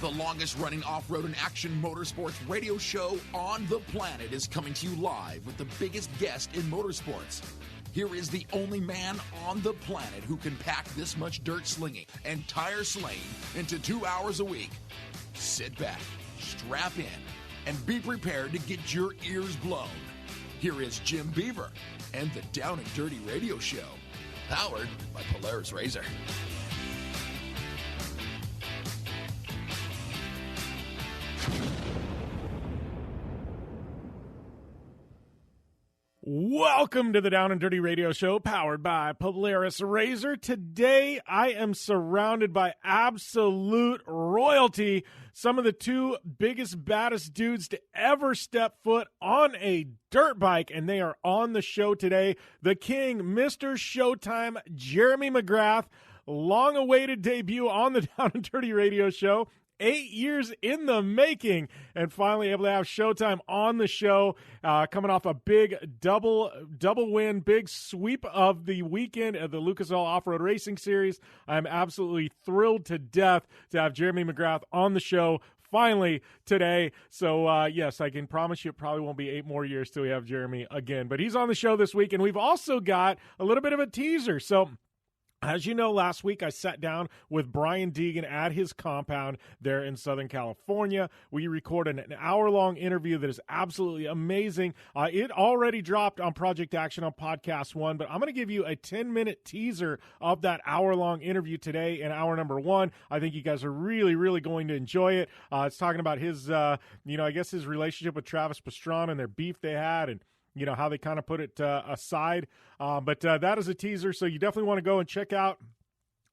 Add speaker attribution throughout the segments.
Speaker 1: The longest-running off-road and action motorsports radio show on the planet is coming to you live with the biggest guest in motorsports. Here is the only man on the planet who can pack this much dirt slinging and tire slaying into 2 hours a week. Sit back, strap in, and be prepared to get your ears blown. Here is Jim Beaver and the Down and Dirty Radio Show, powered by Polaris Razor.
Speaker 2: Welcome to the Down and Dirty Radio Show, powered by Polaris Razor. Today, I am surrounded by absolute royalty. Some of the two biggest, baddest dudes to ever step foot on a dirt bike, and they are on the show today. The King, Mr. Showtime, Jeremy McGrath, long-awaited debut on the Down and Dirty Radio Show. 8 years in the making, and finally able to have Showtime on the show, coming off a big double win, big sweep of the weekend of the Lucas Oil Off-Road Racing Series. I'm absolutely thrilled to death to have Jeremy McGrath on the show finally today. So, yes, I can promise you it probably won't be 8 more years till we have Jeremy again, but he's on the show this week, and we've also got a little bit of a teaser. So, as you know, last week I sat down with Brian Deegan at his compound there in Southern California. We recorded an hour-long interview that is absolutely amazing. It already dropped on Project Action on Podcast 1, but I'm going to give you a 10-minute teaser of that hour-long interview today in hour number 1. I think you guys are really, really going to enjoy it. It's talking about his, I guess his relationship with Travis Pastrana and their beef they had, and how they kind of put it aside. But that is a teaser, so you definitely want to go and check out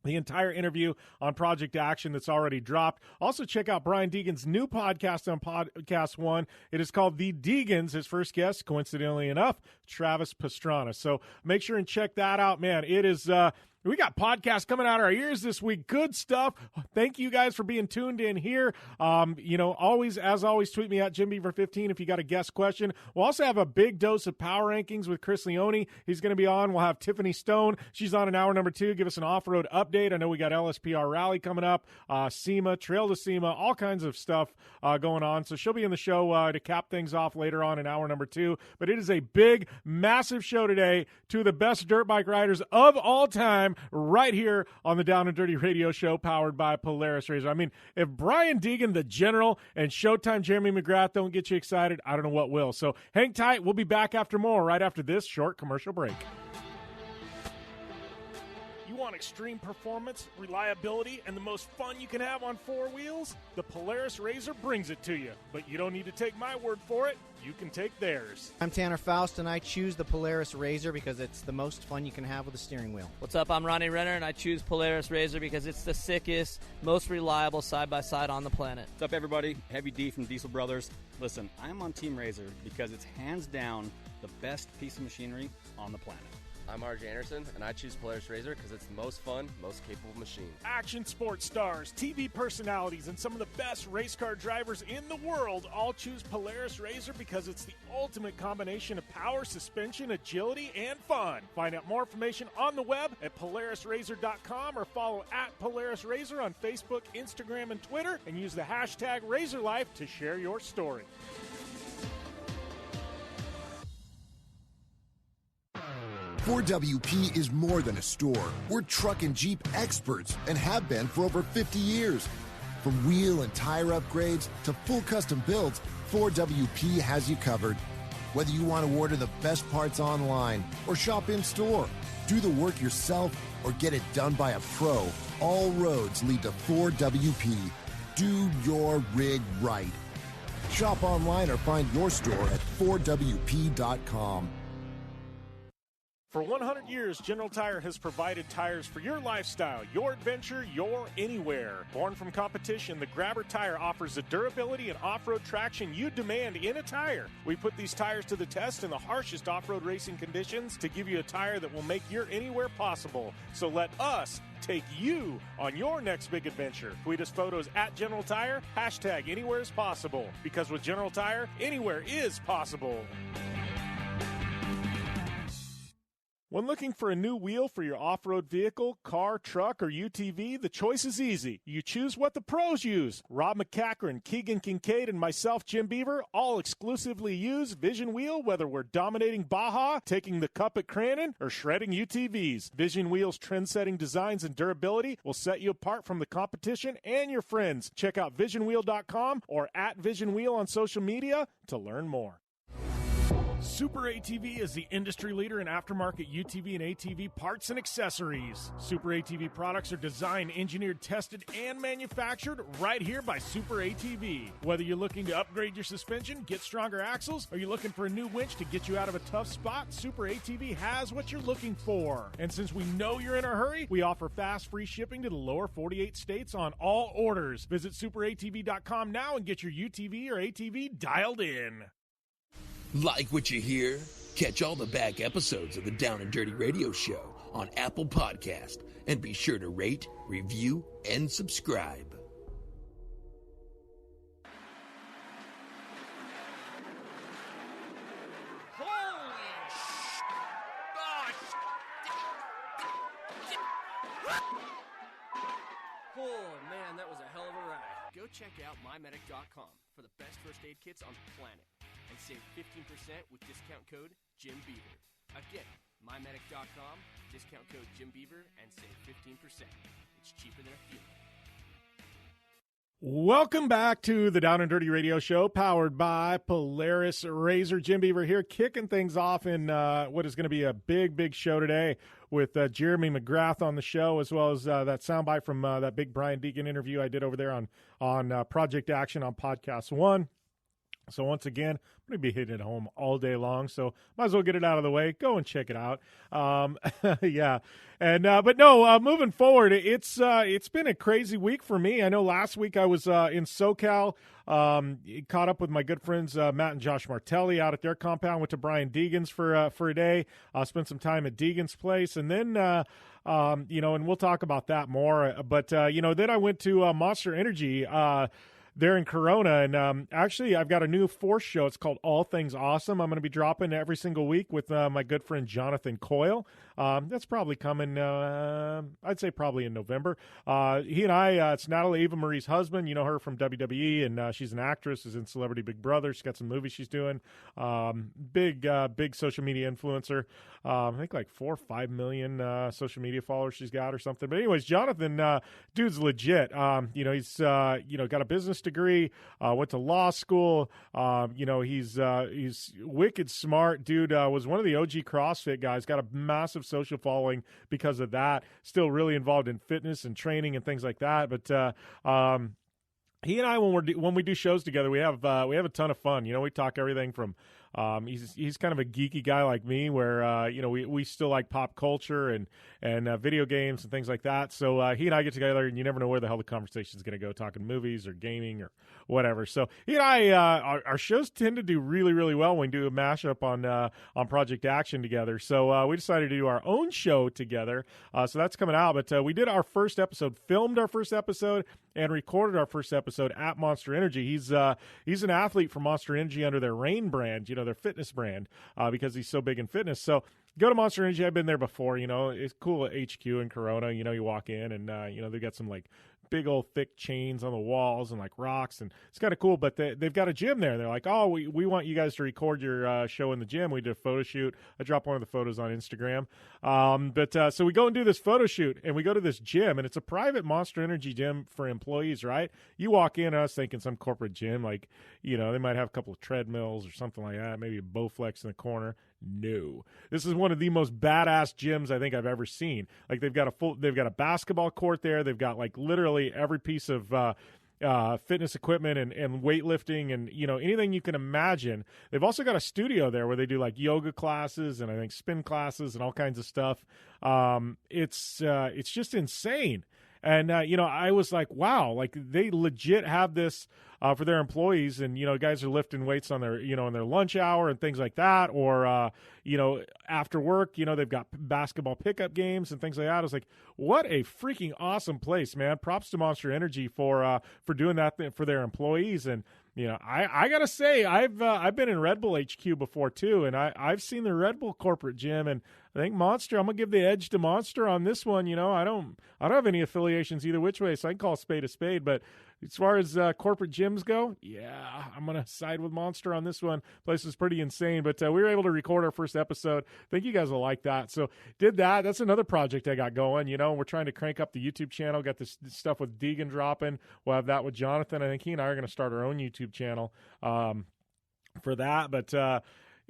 Speaker 2: the entire interview on Project Action that's already dropped. Also, check out Brian Deegan's new podcast on Podcast 1. It is called The Deegans. His first guest, coincidentally enough, Travis Pastrana. So make sure and check that out, man. It is... We got podcasts coming out of our ears this week. Good stuff. Thank you guys for being tuned in here. Always tweet me at JimBeaver15 if you got a guest question. We'll also have a big dose of power rankings with Chris Leone. He's going to be on. We'll have Tiffany Stone. She's on in hour number 2. Give us an off-road update. I know we got LSPR Rally coming up, SEMA, Trail to SEMA, all kinds of stuff going on. So she'll be in the show to cap things off later on in hour number 2. But it is a big, massive show today. Two of the best dirt bike riders of all time, right here on the Down and Dirty Radio Show, powered by Polaris Razor. I mean, if Brian Deegan, the General, and Showtime Jeremy McGrath don't get you excited, I don't know what will. So hang tight. We'll be back after more right after this short commercial break. You want extreme performance, reliability, and the most fun you can have on 4 wheels? The Polaris Razor brings it to you. But you don't need to take my word for it. You can take theirs.
Speaker 3: I'm Tanner Faust, and I choose the Polaris Razor because it's the most fun you can have with a steering wheel.
Speaker 4: What's up? I'm Ronnie Renner, and I choose Polaris Razor because it's the sickest, most reliable side-by-side on the planet.
Speaker 5: What's up, everybody? Heavy D from Diesel Brothers. Listen, I'm on Team Razor because it's hands down the best piece of machinery on the planet.
Speaker 6: I'm RJ Anderson, and I choose Polaris Razor because it's the most fun, most capable machine.
Speaker 2: Action sports stars, TV personalities, and some of the best race car drivers in the world all choose Polaris Razor because it's the ultimate combination of power, suspension, agility, and fun. Find out more information on the web at PolarisRazor.com or follow at Polaris Razor on Facebook, Instagram, and Twitter, and use the hashtag RazorLife to share your story.
Speaker 7: Ford WP is more than a store. We're truck and Jeep experts and have been for over 50 years. From wheel and tire upgrades to full custom builds, Ford WP has you covered. Whether you want to order the best parts online or shop in store, do the work yourself, or get it done by a pro, all roads lead to Ford WP. Do your rig right. Shop online or find your store at FordWP.com.
Speaker 2: For 100 years, General Tire has provided tires for your lifestyle, your adventure, your anywhere. Born from competition, the Grabber tire offers the durability and off-road traction you demand in a tire. We put these tires to the test in the harshest off-road racing conditions to give you a tire that will make your anywhere possible. So let us take you on your next big adventure. Tweet us photos at General Tire, hashtag anywhere is possible. Because with General Tire, anywhere is possible. When looking for a new wheel for your off-road vehicle, car, truck, or UTV, the choice is easy. You choose what the pros use. Rob McCachran, Keegan Kincaid, and myself, Jim Beaver, all exclusively use Vision Wheel, whether we're dominating Baja, taking the cup at Crandon, or shredding UTVs. Vision Wheel's trend-setting designs and durability will set you apart from the competition and your friends. Check out visionwheel.com or at Vision Wheel on social media to learn more. Super ATV is the industry leader in aftermarket UTV and ATV parts and accessories. Super ATV products are designed, engineered, tested, and manufactured right here by Super ATV. Whether you're looking to upgrade your suspension, get stronger axles, or you're looking for a new winch to get you out of a tough spot, Super ATV has what you're looking for. And since we know you're in a hurry, we offer fast, free shipping to the lower 48 states on all orders. Visit superatv.com now and get your UTV or ATV dialed in.
Speaker 1: Like what you hear? Catch all the back episodes of the Down and Dirty Radio Show on Apple Podcast, and be sure to rate, review, and subscribe.
Speaker 6: Oh man, that was a hell of a ride. Go check out mymedic.com for the best first aid kits on the planet and save 15% with discount code Jim Beaver. Again, mymedic.com, discount code Jim Beaver, and save 15%. It's cheaper than a feeling.
Speaker 2: Welcome back to the Down and Dirty Radio Show, powered by Polaris Razor. Jim Beaver here, kicking things off in what is going to be a big show today with Jeremy McGrath on the show, as well as that soundbite from that big Brian Deegan interview I did over there on Project Action on Podcast One. So once again, I'm going to be hitting it home all day long, so might as well get it out of the way. Go and check it out. Yeah. And but no, moving forward, it's been a crazy week for me. I know last week I was in SoCal, caught up with my good friends Matt and Josh Martelli out at their compound. Went to Brian Deegan's for a day. Spent some time at Deegan's place, and then and we'll talk about that more. But then I went to Monster Energy. They're in Corona, and actually I've got a new fourth show. It's called All Things Awesome. I'm going to be dropping every single week with my good friend Jonathan Coyle. That's probably coming, I'd say probably in November. He and I, it's Natalie Eva Marie's husband. You know her from WWE, and she's an actress, is in Celebrity Big Brother. She's got some movies she's doing. Big social media influencer. I think like 4 or 5 million social media followers she's got or something. But anyways, Jonathan, dude's legit. He's got a business degree, went to law school. He's wicked smart, dude. Was one of the OG CrossFit guys. Got a massive social following because of that. Still really involved in fitness and training and things like that. But he and I, when we do shows together, we have a ton of fun. We talk everything from. He's kind of a geeky guy like me, where we still like pop culture and video games and things like that. So he and I get together, and you never know where the hell the conversation is going to go, talking movies or gaming or whatever. So he and I, our shows tend to do really, really well when we do a mashup on Project Action together. So we decided to do our own show together. So that's coming out. But we did our first episode, filmed our first episode, and recorded our first episode at Monster Energy. He's an athlete for Monster Energy under their Rain brand, their fitness brand, because he's so big in fitness. So go to Monster Energy. I've been there before. It's cool at HQ in Corona. You walk in and they got some like big old thick chains on the walls and like rocks, and it's kind of cool. But they've got a gym there. They're like, oh, we want you guys to record your show in the gym. We did a photo shoot. I dropped one of the photos on Instagram. So we go and do this photo shoot, and we go to this gym, and it's a private Monster Energy gym for employees, right? You walk in, I was thinking some corporate gym, like, they might have a couple of treadmills or something like that, maybe a Bowflex in the corner. No, this is one of the most badass gyms I think I've ever seen. Like they've got a basketball court there. They've got like literally every piece of fitness equipment and weightlifting and anything you can imagine. They've also got a studio there where they do like yoga classes and I think spin classes and all kinds of stuff. It's just insane. And, I was like, wow, like they legit have this for their employees, and, guys are lifting weights on their, in their lunch hour and things like that. Or, after work, they've got basketball pickup games and things like that. I was like, what a freaking awesome place, man. Props to Monster Energy for doing that for their employees. And, I got to say, I've been in Red Bull HQ before too, and I've seen the Red Bull corporate gym, and I think Monster. I'm gonna give the edge to Monster on this one. I don't have any affiliations either which way, so I can call a spade a spade. But as far as corporate gyms go, yeah, I'm gonna side with Monster on this one. Place is pretty insane, but we were able to record our first episode. I think you guys will like that. So did that. That's another project I got going. We're trying to crank up the YouTube channel. Got this stuff with Deegan dropping. We'll have that with Jonathan. I think he and I are gonna start our own YouTube channel for that. But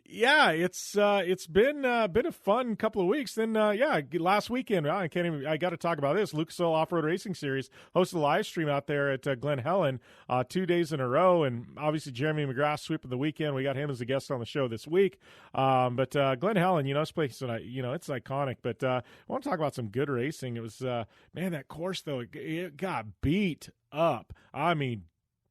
Speaker 2: yeah, it's been a fun couple of weeks. Then last weekend I got to talk about this. Lucas Oil Off-Road Racing Series hosted a live stream out there at Glen Helen 2 days in a row, and obviously Jeremy McGrath sweeping the weekend. We got him as a guest on the show this week. But Glen Helen, this place, it's iconic. But I want to talk about some good racing. It was that course though, it got beat up. I mean,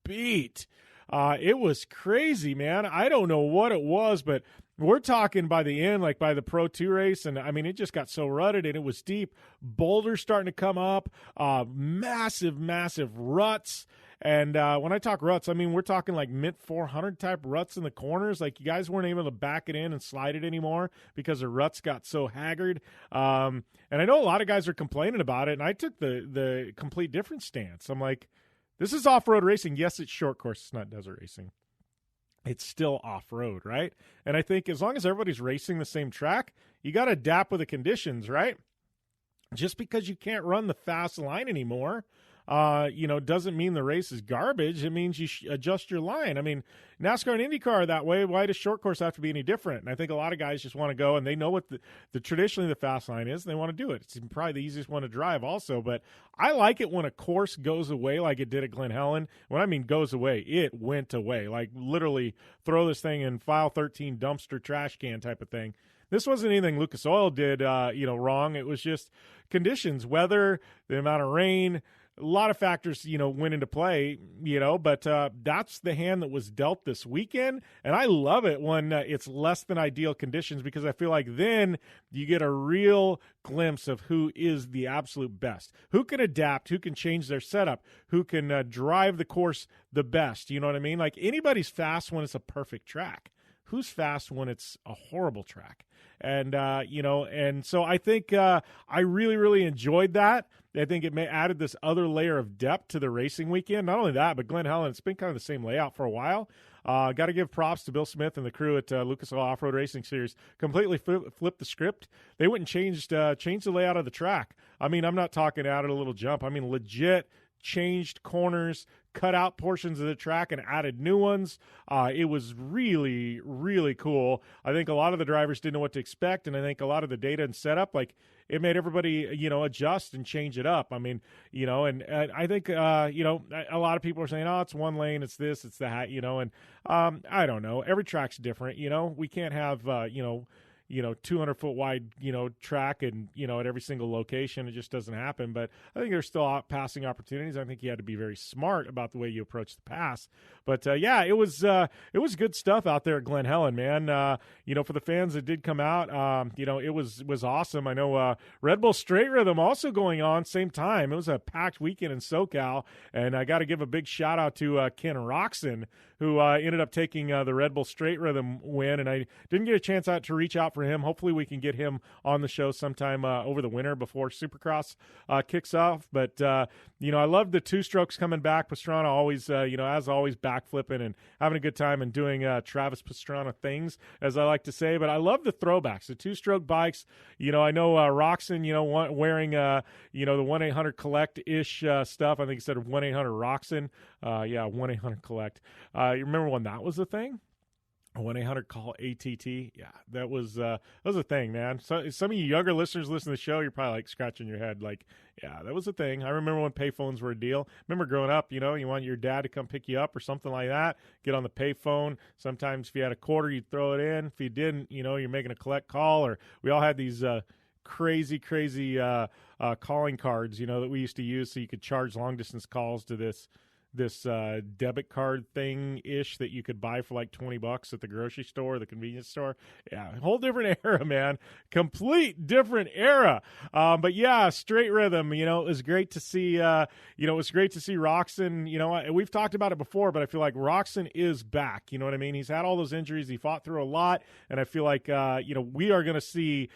Speaker 2: beat. It was crazy, man. I don't know what it was, but we're talking by the end, like by the Pro 2 race, and I mean, it just got so rutted and it was steep. Boulders starting to come up, massive ruts. And when I talk ruts, I mean, we're talking like mid 400 type ruts in the corners. Like, you guys weren't able to back it in and slide it anymore because the ruts got so haggard. And I know a lot of guys are complaining about it, and I took the complete different stance. I'm like, this is off-road racing. Yes, it's short course. It's not desert racing. It's still off-road, right? And I think as long as everybody's racing the same track, you got to adapt with the conditions, right? Just because you can't run the fast line anymore, doesn't mean the race is garbage. It means you adjust your line. I mean, NASCAR and IndyCar are that way. Why does short course have to be any different? And I think a lot of guys just want to go, and they know what the traditionally the fast line is, and they want to do it. It's probably the easiest one to drive also, but I like it when a course goes away like it did at Glen Helen. When I mean goes away, it went away. Like, literally throw this thing in file 13 dumpster trash can type of thing. This wasn't anything Lucas Oil did, wrong. It was just conditions, weather, the amount of rain. A lot of factors, went into play, but that's the hand that was dealt this weekend. And I love it when it's less than ideal conditions, because I feel like then you get a real glimpse of who is the absolute best, who can adapt, who can change their setup, who can drive the course the best. You know what I mean? Like, anybody's fast when it's a perfect track. Who's fast when it's a horrible track? And, and so I think I really, really enjoyed that. I think it added this other layer of depth to the racing weekend. Not only that, but Glen Helen, it's been kind of the same layout for a while. Got to give props to Bill Smith and the crew at Lucas Oil Off-Road Racing Series. Completely flipped the script. They went and changed the layout of the track. I mean, I'm not talking added a little jump. I mean, legit changed corners, cut out portions of the track and added new ones. It was really, really cool. I think a lot of the drivers didn't know what to expect, and I think a lot of the data and setup, like, it made everybody, adjust and change it up. I mean, and I think, a lot of people are saying, oh, it's one lane, it's this, it's that, and I don't know. Every track's different, We can't have, 200-foot wide, track and, at every single location. It just doesn't happen. But I think there's still passing opportunities. I think you had to be very smart about the way you approach the pass. But, it was good stuff out there at Glen Helen, man. For the fans that did come out, it was awesome. I know Red Bull Straight Rhythm also going on same time. It was a packed weekend in SoCal. And I got to give a big shout out to Ken Roxon, who ended up taking the Red Bull Straight Rhythm win. And I didn't get a chance to reach out for him. Hopefully we can get him on the show sometime over the winter before Supercross kicks off. But, I love the two strokes coming back. Pastrana always, as always, backflipping and having a good time and doing Travis Pastrana things, as I like to say. But I love the throwbacks, the two-stroke bikes. I know Roxon, wearing, the 1-800-COLLECT-ish stuff. I think he said 1-800-ROXON. 1-800-COLLECT. You remember when that was a thing? 1-800-CALL-ATT. Yeah, that was a thing, man. So some of you younger listeners listen to the show, you're probably like scratching your head like, yeah, that was a thing. I remember when payphones were a deal. Remember growing up, you want your dad to come pick you up or something like that, get on the payphone. Sometimes if you had a quarter, you'd throw it in. If you didn't, you're making a collect call. Or we all had these crazy calling cards, that we used to use so you could charge long-distance calls to this debit card thing-ish that you could buy for like $20 at the grocery store, the convenience store. Yeah, whole different era, man. Complete different era. But yeah, Straight Rhythm, it was great to see, it was great to see Roxon. We've talked about it before, but I feel like Roxon is back. You know what I mean? He's had all those injuries. He fought through a lot, and I feel like, we are going to see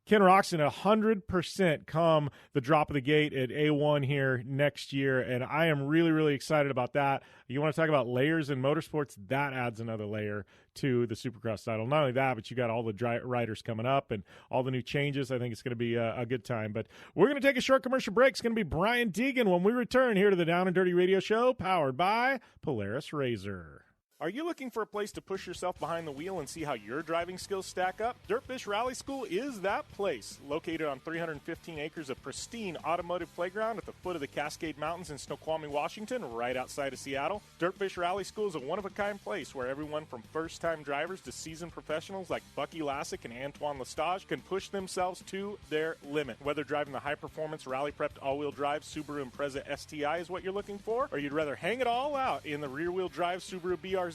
Speaker 2: Ken Roxon 100% come the drop of the gate at A1 here next year, and I am really, really excited about that. You want to talk about layers in motorsports? That adds another layer to the Supercross title. Not only that, but you got all the riders coming up and all the new changes. I think it's going to be a good time. But we're going to take a short commercial break. It's going to be Brian Deegan when we return here to the Down and Dirty Radio Show, powered by Polaris RZR. Are you looking for a place to push yourself behind the wheel and see how your driving skills stack up? Dirtfish Rally School is that place. Located on 315 acres of pristine automotive playground at the foot of the Cascade Mountains in Snoqualmie, Washington, right outside of Seattle, Dirtfish Rally School is a one-of-a-kind place where everyone from first-time drivers to seasoned professionals like Bucky Lassick and Antoine Lestage can push themselves to their limit. Whether driving the high-performance, rally-prepped all-wheel drive Subaru Impreza STI is what you're looking for, or you'd rather hang it all out in the rear-wheel drive Subaru BRZs,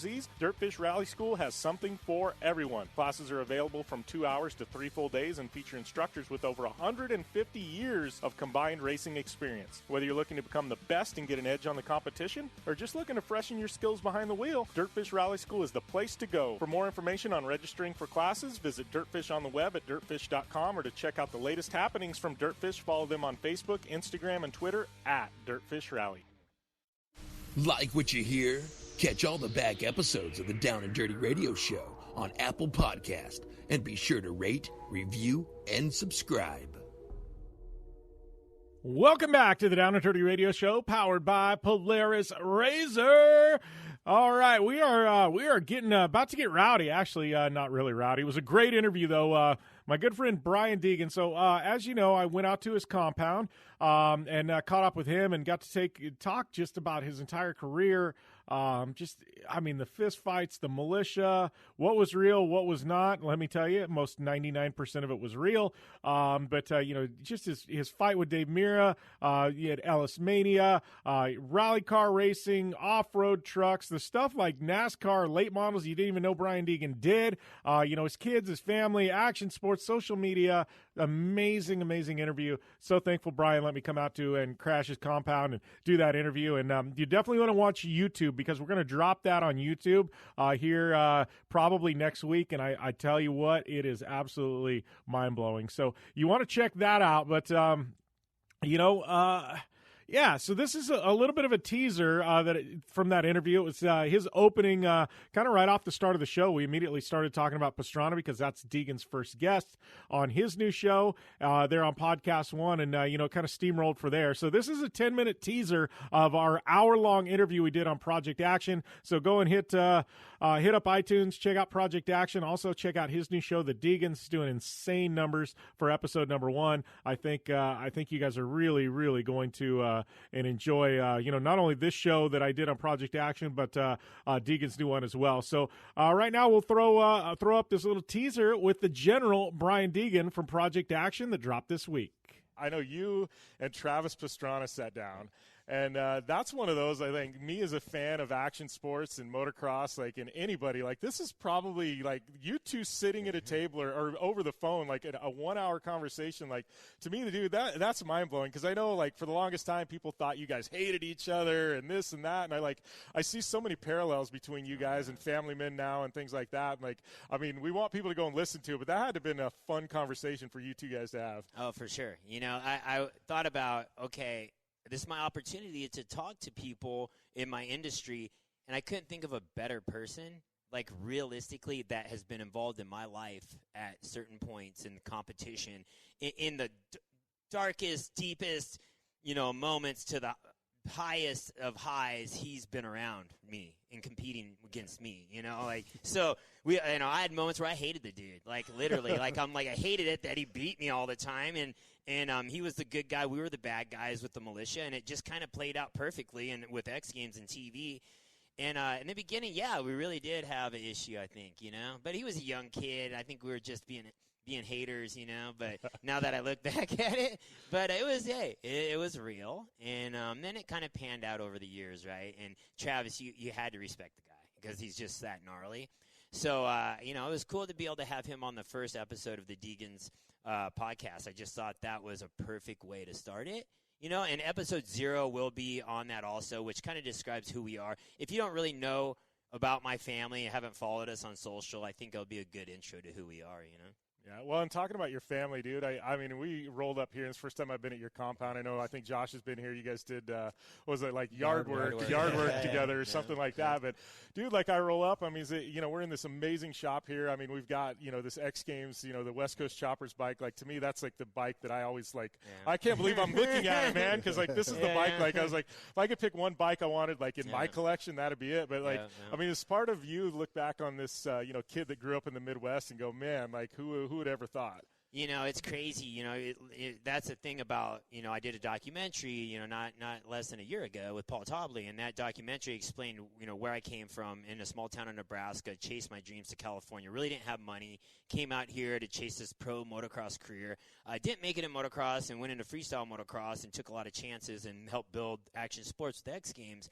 Speaker 2: Dirtfish Rally School has something for everyone. Classes are available from 2 hours to 3 full days and feature instructors with over 150 years of combined racing experience. Whether you're looking to become the best and get an edge on the competition, or just looking to freshen your skills behind the wheel, Dirtfish Rally School is the place to go. For more information on registering for classes, visit Dirtfish on the web at dirtfish.com, or to check out the latest happenings from Dirtfish, follow them on Facebook, Instagram, and Twitter at Dirtfish Rally.
Speaker 1: Like what you hear? Catch all the back episodes of the Down and Dirty Radio Show on Apple Podcast, and be sure to rate, review, and subscribe.
Speaker 2: Welcome back to the Down and Dirty Radio Show, powered by Polaris RZR. All right, we are getting about to get rowdy. Actually, not really rowdy. It was a great interview, though. My good friend Brian Deegan. So, as you know, I went out to his compound and caught up with him and got to talk just about his entire career. The fist fights, the militia, what was real, what was not. Let me tell you, most 99% of it was real. Just his fight with Dave Mira, you had Ellis Mania, rally car racing, off-road trucks, the stuff like NASCAR, late models you didn't even know Brian Deegan did. His kids, his family, action sports, social media. Amazing, amazing interview. So thankful Brian let me come out to and crash his compound and do that interview. And you definitely want to watch YouTube, because we're going to drop that on YouTube here probably next week. And I tell you what, it is absolutely mind-blowing. So you want to check that out. But, so this is a little bit of a teaser from that interview. It was his opening kind of right off the start of the show. We immediately started talking about Pastrana because that's Deegan's first guest on his new show. They're on Podcast One, and, kind of steamrolled for there. So this is a 10-minute teaser of our hour-long interview we did on Project Action. So go and hit up iTunes, check out Project Action. Also check out his new show, The Deegans, doing insane numbers for episode number 1. I think you guys are really, really going to and enjoy, not only this show that I did on Project Action, but Deegan's new one as well. So right now we'll throw up this little teaser with the General Brian Deegan from Project Action that dropped this week. I know you and Travis Pastrana sat down. And that's one of those, I think, me as a fan of action sports and motocross, and anybody, this is probably, you two sitting at a table or over the phone, a 1-hour conversation. To me, dude, that's mind-blowing, because I know, for the longest time, people thought you guys hated each other and this and that. And I see so many parallels between you guys and Family Men now and things like that. And we want people to go and listen to it, but that had to have been a fun conversation for you two guys to have.
Speaker 8: Oh, for sure. I thought about, okay, this is my opportunity to talk to people in my industry, and I couldn't think of a better person, realistically, that has been involved in my life at certain points in competition, in the darkest, deepest, moments to the highest of highs. He's been around me and competing against me, so I had moments where I hated the dude, literally, I hated it that he beat me all the time, and he was the good guy. We were the bad guys with the militia, and it just kind of played out perfectly. And with X Games and TV, and in the beginning, we really did have an issue, I think, But he was a young kid. I think we were just being haters, But now that I look back at it, but it was it was real, and then it kind of panned out over the years, right? And Travis, you had to respect the guy because he's just that gnarly. So it was cool to be able to have him on the first episode of the Deegans podcast. I just thought that was a perfect way to start it. And episode 0 will be on that also, which kind of describes who we are. If you don't really know about my family and haven't followed us on social, I think it'll be a good intro to who we are,
Speaker 2: Yeah, well, and talking about your family, dude, I mean, we rolled up here, and it's the first time I've been at your compound. I think Josh has been here. You guys did, was it like yard work together or something like that? But, dude, like I roll up, I mean, we're in this amazing shop here. I mean, we've got, this X Games, the West Coast Choppers bike. Like, to me, that's like the bike that I always like. Yeah. I can't believe I'm looking at it, man, because, like, this is the bike. Like, I was like, if I could pick one bike I wanted, like, in my collection, that'd be it. But, like, I mean, as part of you look back on this, kid that grew up in the Midwest and go, man, like, who would ever thought?
Speaker 8: It's crazy. That's the thing about, I did a documentary, not less than a year ago with Paul Tobley, and that documentary explained, where I came from in a small town in Nebraska, chased my dreams to California, really didn't have money, came out here to chase this pro motocross career. I didn't make it in motocross and went into freestyle motocross and took a lot of chances and helped build action sports with the X Games.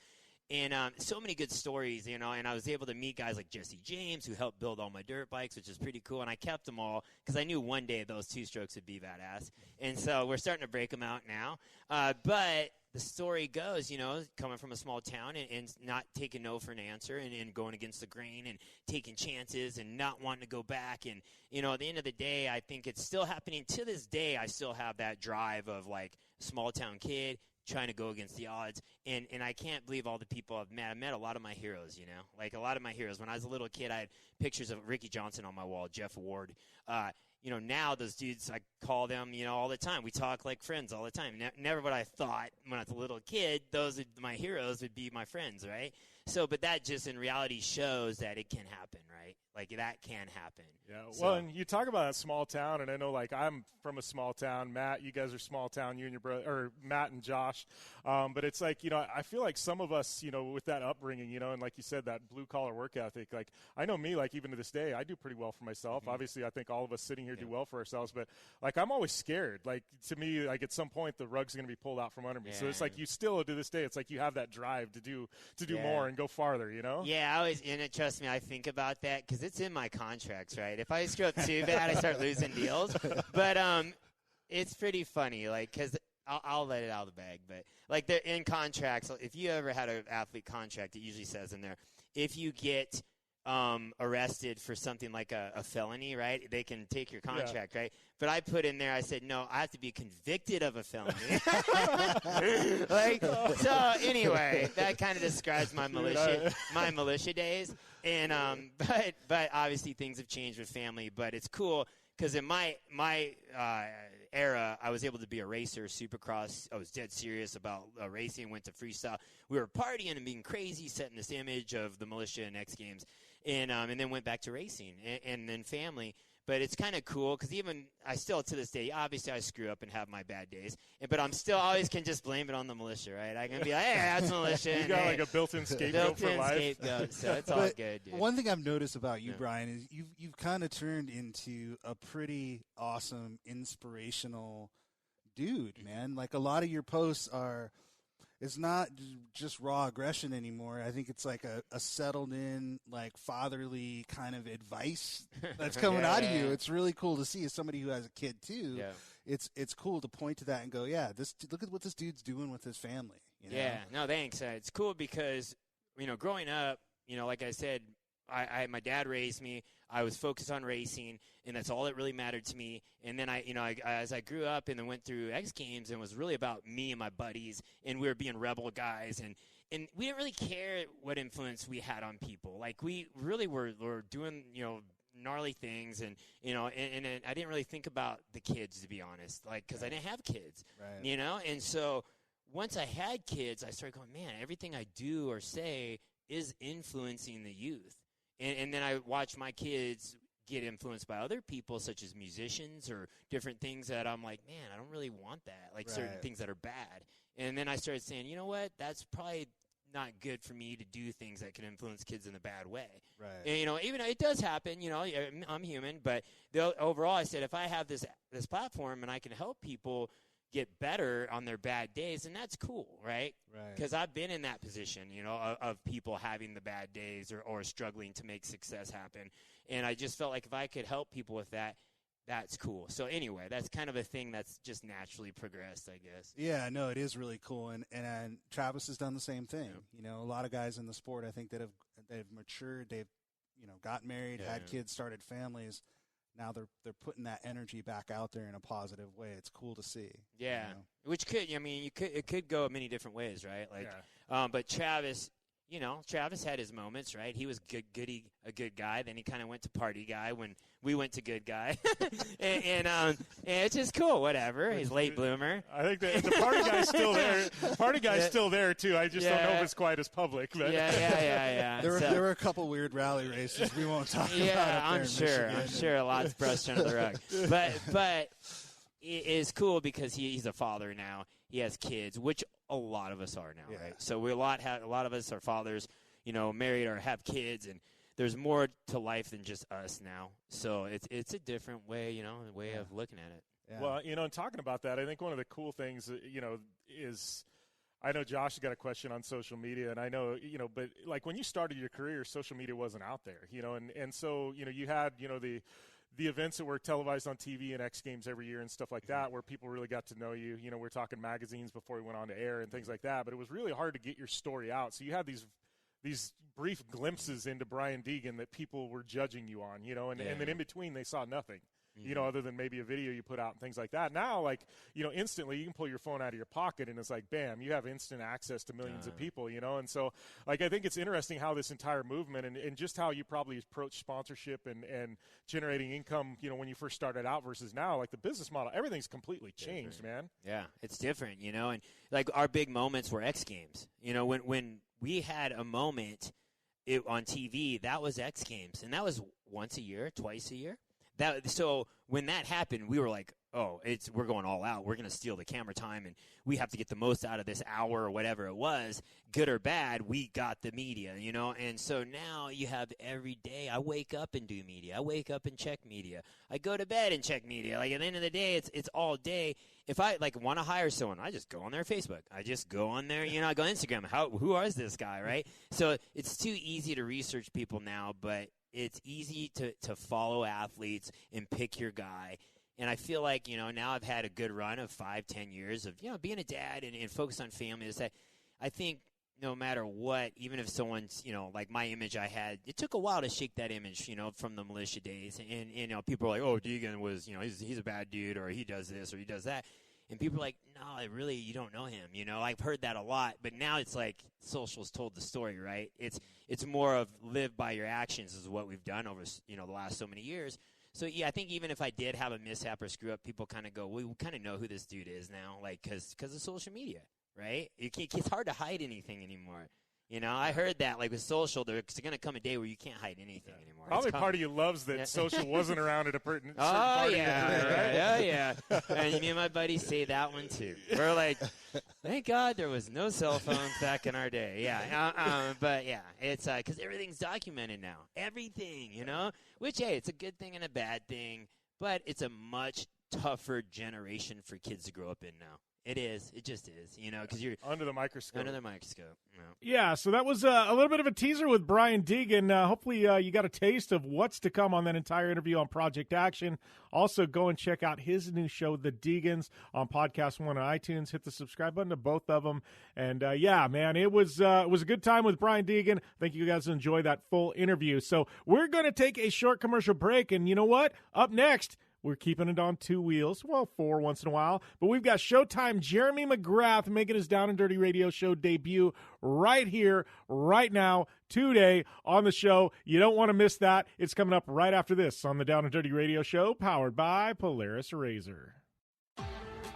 Speaker 8: And so many good stories, and I was able to meet guys like Jesse James, who helped build all my dirt bikes, which is pretty cool. And I kept them all because I knew one day those two-strokes would be badass. And so we're starting to break them out now. But the story goes, coming from a small town and not taking no for an answer and going against the grain and taking chances and not wanting to go back. And, at the end of the day, I think it's still happening to this day. I still have that drive of, like, small town kid trying to go against the odds, and I can't believe all the people I've met. I met a lot of my heroes, like a lot of my heroes. When I was a little kid, I had pictures of Ricky Johnson on my wall, Jeff Ward. Now those dudes, I call them, all the time. We talk like friends all the time. Never would I thought when I was a little kid, my heroes would be my friends, right? So, but that just in reality shows that it can happen, right? Like, that can happen.
Speaker 2: Yeah, well, and you talk about a small town, and I know, like, I'm from a small town. Matt, you guys are small town, you and your brother, or Matt and Josh. But it's like, I feel like some of us, with that upbringing, and like you said, that blue-collar work ethic, like, I know me, like, even to this day, I do pretty well for myself. Mm-hmm. Obviously, I think all of us sitting here do well for ourselves, but, like, I'm always scared. Like, to me, like, at some point, the rug's going to be pulled out from under me. Yeah. So it's like you still, to this day, it's like you have that drive to do more and go farther,
Speaker 8: Yeah, I always, and trust me, I think about that because it's in my contracts, right? If I screw up too bad, I start losing deals. But it's pretty funny, like, because I'll let it out of the bag. But, like, they're in contracts. If you ever had an athlete contract, it usually says in there, if you get arrested for something like a felony, right, they can take your contract, right? But I put in there, I said, no, I have to be convicted of a felony. So anyway, that kind of describes my militia days. And but obviously things have changed with family. But it's cool because in my era, I was able to be a racer, supercross. I was dead serious about racing. Went to freestyle. We were partying and being crazy, setting this image of the militia and X Games, and then went back to racing and then family. But it's kind of cool because even I still to this day, obviously I screw up and have my bad days, but I'm still always can just blame it on the militia, right? I can be like, hey, that's militia.
Speaker 2: You got like a built-in scapegoat for life.
Speaker 8: Scapegoat, so it's all good, dude.
Speaker 9: One thing I've noticed about you, Brian, is you've kind of turned into a pretty awesome, inspirational dude, man. Like a lot of your posts are. It's not just raw aggression anymore. I think it's like a settled in, like fatherly kind of advice that's coming out of you. It's really cool to see as somebody who has a kid too. Yeah. It's cool to point to that and go, look at what this dude's doing with his family.
Speaker 8: Yeah, no, thanks. It's cool because, growing up, like I said, my dad raised me. I was focused on racing, and that's all that really mattered to me. And then as I grew up and then went through X Games, and it was really about me and my buddies, and we were being rebel guys, and we didn't really care what influence we had on people. Like we really were doing, gnarly things, and I didn't really think about the kids, to be honest, like because I didn't have kids, right. And so once I had kids, I started going, man, everything I do or say is influencing the youth. And then I watch my kids get influenced by other people, such as musicians or different things that I'm like, man, I don't really want that, like certain things that are bad. And then I started saying, you know what, that's probably not good for me to do things that can influence kids in a bad way. Right. And, even it does happen, I'm human, but overall I said if I have this platform and I can help people get better on their bad days, and that's cool, right? Because I've been in that position, of people having the bad days or struggling to make success happen. And I just felt like if I could help people with that, that's cool. So anyway, that's kind of a thing that's just naturally progressed, I guess.
Speaker 9: Yeah, no, it is really cool. And Travis has done the same thing. Yeah. A lot of guys in the sport, I think, that have matured, they've, gotten married, had kids, started families. now they're putting that energy back out there in a positive way. It's cool to see.
Speaker 8: Yeah,
Speaker 9: you know?
Speaker 8: which it could go many different ways, right? Like, but Travis. Travis had his moments, right? He was a good guy. Then he kind of went to party guy when we went to good guy, and it's just cool. Whatever. He's late bloomer.
Speaker 2: I think the party guy's still there. Party guy's still there too. I just don't know if it's quite as public. But.
Speaker 8: Yeah.
Speaker 9: There were a couple weird rally races we won't talk about.
Speaker 8: Yeah, I'm sure a lot's brushed under the rug. But it is cool because he's a father now. He has kids, which a lot of us are now, right? So a lot of us are fathers, married or have kids, and there's more to life than just us now. So it's a different way, of looking at it.
Speaker 2: Yeah. Well, and talking about that, I think one of the cool things, is I know Josh has got a question on social media, and I know, but like when you started your career, social media wasn't out there, and so, you had, the events that were televised on TV and X Games every year and stuff like that, where people really got to know you. We're talking magazines before we went on to air and things like that. But it was really hard to get your story out. So you had these brief glimpses into Brian Deegan that people were judging you on, and then in between they saw nothing. Other than maybe a video you put out and things like that. Now, instantly you can pull your phone out of your pocket and it's like, bam, you have instant access to millions of people, And so, I think it's interesting how this entire movement and just how you probably approach sponsorship and generating income, when you first started out versus now, the business model, everything's completely changed, man.
Speaker 8: Yeah, it's different, and our big moments were X Games. When we had a moment on TV, that was X Games, and that was once a year, twice a year. So when that happened, we were like, oh, we're going all out. We're going to steal the camera time, and we have to get the most out of this hour or whatever it was, good or bad. We got the media, And so now you have every day. I wake up and do media. I wake up and check media. I go to bed and check media. At the end of the day, it's all day. If I want to hire someone, I just go on their Facebook. I just go on there, I go Instagram. Who is this guy, right? So it's too easy to research people now, but it's easy to follow athletes and pick your guy. And I feel like, now I've had a good run of 5-10 years of, being a dad and focus on family. Is that I think no matter what, even if someone's, my image I had, it took a while to shake that image, from the militia days. And people are like, oh, Deegan was, he's a bad dude, or he does this or he does that. And people are like, no, really, you don't know him. I've heard that a lot. But now it's like social's told the story, right? It's more of live by your actions is what we've done over, the last so many years. So, yeah, I think even if I did have a mishap or screw up, people kind of go, we kind of know who this dude is now, because of social media, right? It's hard to hide anything anymore. I heard that, with social, there's going to come a day where you can't hide anything anymore.
Speaker 2: Probably part of you loves that social wasn't around at a certain
Speaker 8: Oh,
Speaker 2: party.
Speaker 8: yeah. And me and my buddies say that one, too. We're like, thank God there was no cell phones back in our day. Yeah. But, yeah, it's because everything's documented now. Everything, Which, hey, it's a good thing and a bad thing, but it's a much tougher generation for kids to grow up in now. It is. It just is, because you're
Speaker 2: under the microscope.
Speaker 8: Under the microscope.
Speaker 2: Yeah, so that was a little bit of a teaser with Brian Deegan. Hopefully you got a taste of what's to come on that entire interview on Project Action. Also, go and check out his new show, The Deegans, on Podcast One on iTunes. Hit the subscribe button to both of them. And, yeah, man, it was a good time with Brian Deegan. I think you guys enjoy that full interview. So we're going to take a short commercial break. And you know what? Up next, we're keeping it on two wheels, well, four once in a while. But we've got Showtime Jeremy McGrath making his Down and Dirty Radio Show debut right here, right now, today on the show. You don't want to miss that. It's coming up right after this on the Down and Dirty Radio Show, powered by Polaris Razor.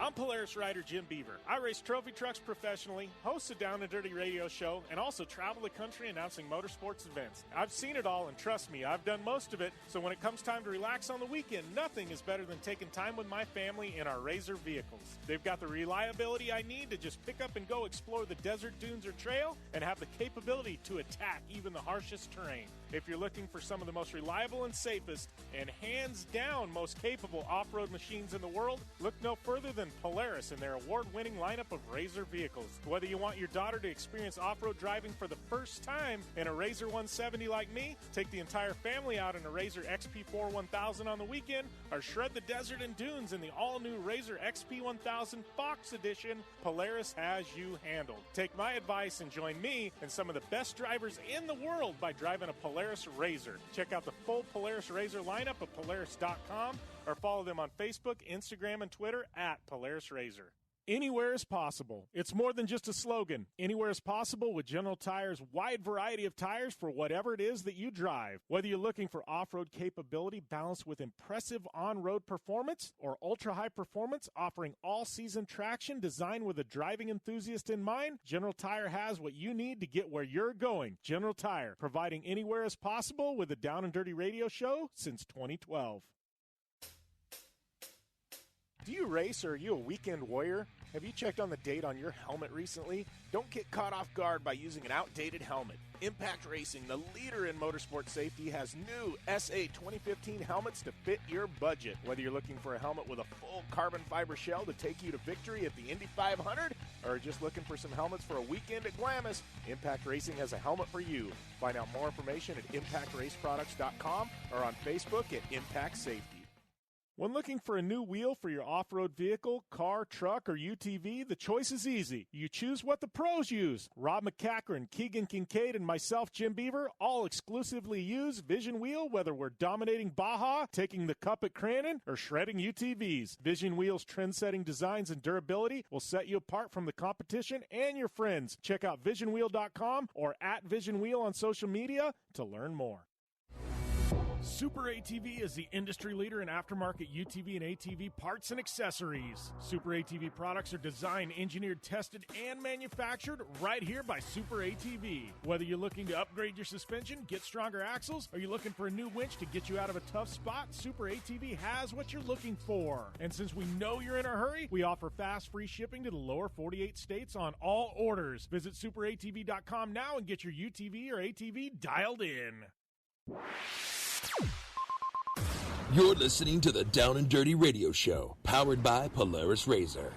Speaker 2: I'm Polaris rider Jim Beaver. I race trophy trucks professionally, host a Down and Dirty Radio Show, and also travel the country announcing motorsports events. I've seen it all, and trust me, I've done most of it, so when it comes time to relax on the weekend, nothing is better than taking time with my family in our Razor vehicles. They've got the reliability I need to just pick up and go explore the desert, dunes, or trail, and have the capability to attack even the harshest terrain. If you're looking for some of the most reliable and safest, and hands down most capable off-road machines in the world, look no further than Polaris and their award-winning lineup of RZR vehicles. Whether you want your daughter to experience off-road driving for the first time in a RZR 170 like me, take the entire family out in a RZR XP4 1000 on the weekend, or shred the desert and dunes in the all-new RZR XP 1000 Fox Edition, Polaris has you handled. Take my advice and join me and some of the best drivers in the world by driving a Polaris RZR. Check out the full Polaris RZR lineup at Polaris.com or follow them on Facebook, Instagram, and Twitter at Polaris RZR. Anywhere is possible. It's more than just a slogan. Anywhere is possible with General Tire's wide variety of tires for whatever it is that you drive. Whether you're looking for off-road capability balanced with impressive on-road performance or ultra-high performance offering all-season traction designed with a driving enthusiast in mind, General Tire has what you need to get where you're going. General Tire, providing anywhere is possible with the Down and Dirty Radio Show since 2012. Do you race, or are you a weekend warrior? Have you checked on the date on your helmet recently? Don't get caught off guard by using an outdated helmet. Impact Racing, the leader in motorsport safety, has new SA 2015 helmets to fit your budget. Whether you're looking for a helmet with a full carbon fiber shell to take you to victory at the Indy 500, or just looking for some helmets for a weekend at Glamis, Impact Racing has a helmet for you. Find out more information at impactraceproducts.com or on Facebook at Impact Safety. When looking for a new wheel for your off-road vehicle, car, truck, or UTV, the choice is easy. You choose what the pros use. Rob McCachran, Keegan Kincaid, and myself, Jim Beaver, all exclusively use Vision Wheel, whether we're dominating Baja, taking the cup at Crandon, or shredding UTVs. Vision Wheel's trend-setting designs and durability will set you apart from the competition and your friends. Check out visionwheel.com or at Vision Wheel on social media to learn more. Super ATV is the industry leader in aftermarket UTV and ATV parts and accessories. Super ATV products are designed, engineered, tested, and manufactured right here by Super ATV. Whether you're looking to upgrade your suspension, get stronger axles, or you're looking for a new winch to get you out of a tough spot, Super ATV has what you're looking for. And since we know you're in a hurry, we offer fast, free shipping to the lower 48 states on all orders. Visit superatv.com now and get your UTV or ATV dialed in.
Speaker 1: You're listening to the Down and Dirty Radio Show, powered by Polaris RZR.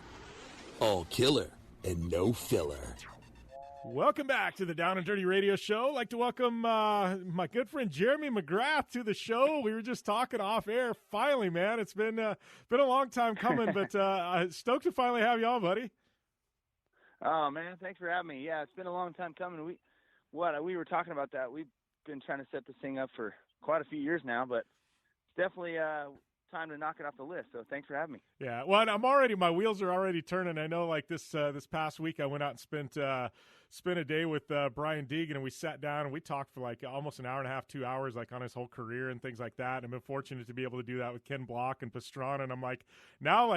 Speaker 1: All killer and no filler.
Speaker 2: Welcome back to the Down and Dirty Radio Show. I'd like to welcome my good friend Jeremy McGrath to the show. We were just talking off air. Finally, man, it's been a long time coming, but stoked to finally have you on, buddy.
Speaker 10: Oh man, thanks for having me. Yeah, it's been a long time coming. We were talking about that. We've been trying to set this thing up for quite a few years now, but definitely time to knock it off the list. So thanks for having me.
Speaker 2: Yeah, well, my wheels are already turning. I know, like this past week, I went out and spent a day with Brian Deegan, and we sat down and we talked for like almost an hour and a half, 2 hours, like on his whole career and things like that. And I've been fortunate to be able to do that with Ken Block and Pastrana. And I'm like, now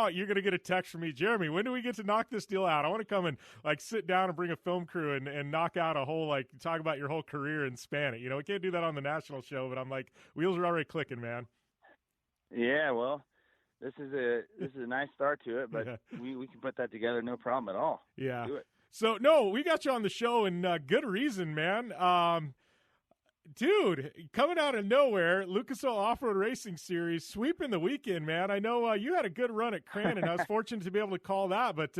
Speaker 2: you're gonna get a text from me, Jeremy. When do we get to knock this deal out? I want to come and like sit down and bring a film crew and knock out a whole, like, talk about your whole career and span it. You know, we can't do that on the national show, but I'm like, wheels are already clicking, man.
Speaker 10: Yeah, well, this is a nice start to it, but we can put that together, no problem at all.
Speaker 2: Yeah.
Speaker 10: Do it.
Speaker 2: So, no, we got you on the show, and good reason, man. Dude, coming out of nowhere, Lucas Oil Off-Road Racing Series, sweeping the weekend, man. I know you had a good run at Crandon. I was fortunate to be able to call that, but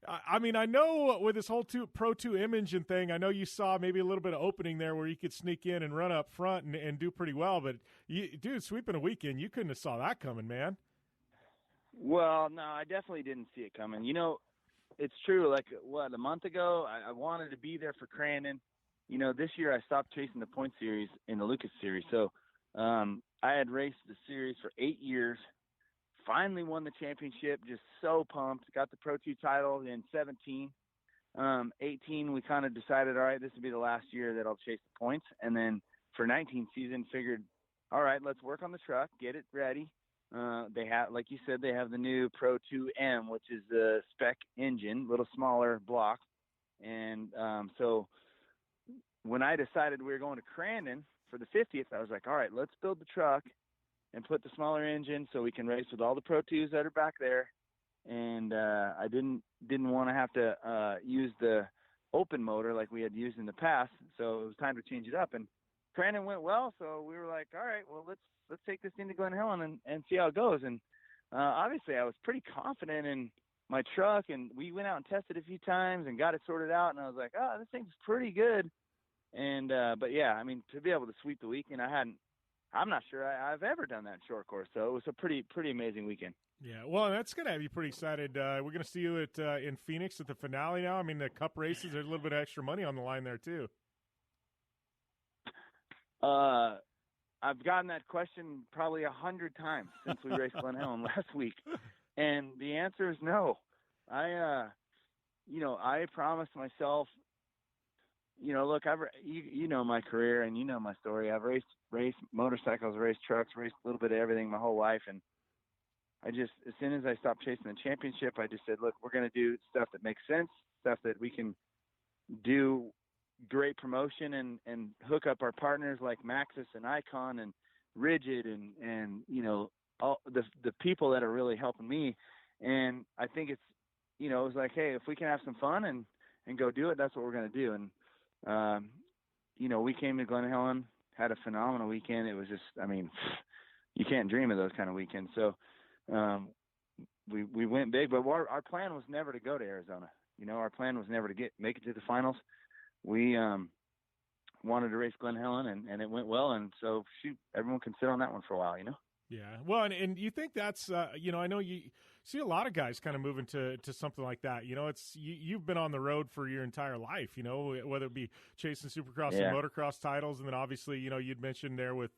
Speaker 2: I mean, I know with this whole Pro 2 Imogen thing, I know you saw maybe a little bit of opening there where you could sneak in and run up front and do pretty well, but dude, sweeping a weekend, you couldn't have saw that coming, man.
Speaker 10: Well, no, I definitely didn't see it coming. You know, it's true. Like, a month ago, I wanted to be there for Crandon. You know, this year I stopped chasing the point series in the Lucas series. So I had raced the series for 8 years, finally won the championship, just so pumped, got the Pro 2 title in 17. 18, we kind of decided, all right, this would be the last year that I'll chase the points. And then for 19 season, figured, all right, let's work on the truck, get it ready. They have, like you said, they have the new Pro 2M, which is the spec engine, little smaller block. And so when I decided we were going to Crandon for the 50th, I was like, all right, let's build the truck and put the smaller engine so we can race with all the Pro 2s that are back there. And I didn't want to have to use the open motor like we had used in the past, so it was time to change it up. And Crandon went well, so we were like, all right, well, let's take this into Glen Helen and see how it goes. And obviously I was pretty confident in my truck, and we went out and tested a few times and got it sorted out, and I was like, oh, this thing's pretty good. And but yeah, I mean, to be able to sweep the weekend, I'm not sure I've ever done that in short course, so it was a pretty amazing weekend.
Speaker 2: Yeah, well, that's going to have you pretty excited. We're going to see you in Phoenix at the finale now. I mean, the Cup races, there's a little bit of extra money on the line there too.
Speaker 10: I've gotten that question probably 100 times since we raced Glen Helen last week, and the answer is no. I promised myself. Look, you know my career and you know my story. I've raced motorcycles, raced trucks, raced a little bit of everything my whole life, and as soon as I stopped chasing the championship, I just said, look, we're going to do stuff that makes sense, stuff that we can do great promotion and hook up our partners like Maxxis and Icon and Rigid and all the people that are really helping me. And I think it's, it was like, hey, if we can have some fun and go do it, that's what we're going to do. And, we came to Glen Helen, had a phenomenal weekend. It was just, I mean, you can't dream of those kind of weekends. So, we went big, but our plan was never to go to Arizona. Our plan was never to make it to the finals. We, wanted to race Glen Helen and it went well. And so everyone can sit on that one for a while,
Speaker 2: Yeah. Well, and you think that's, I know you see a lot of guys kind of moving to something like that. You've been on the road for your entire life, whether it be chasing Supercross and motocross titles. And then obviously, you'd mentioned there with,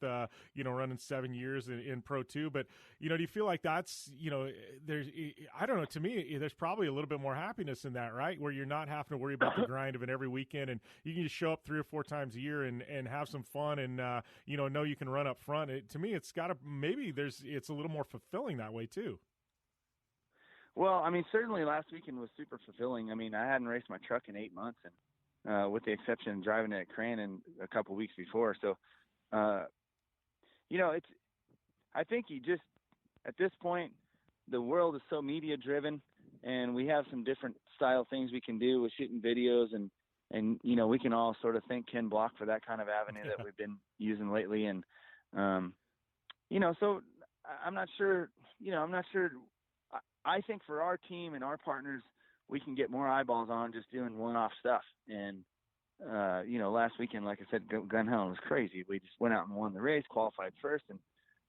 Speaker 2: running 7 years in Pro 2. But, do you feel like that's, there's, I don't know, to me, there's probably a little bit more happiness in that, right? Where you're not having to worry about the grind of it every weekend and you can just show up 3 or 4 times a year and have some fun and, know you can run up front. To me, it's got to maybe it's a little more fulfilling that way too.
Speaker 10: Well, I mean, certainly last weekend was super fulfilling. I mean, I hadn't raced my truck in 8 months, and with the exception of driving it at Crandon a couple of weeks before. So, it's. I think at this point, the world is so media driven, and we have some different style things we can do with shooting videos, and we can all sort of thank Ken Block for that kind of avenue that we've been using lately, and so I'm not sure. I think for our team and our partners, we can get more eyeballs on just doing one-off stuff. And, last weekend, like I said, Glen Helen was crazy. We just went out and won the race, qualified first in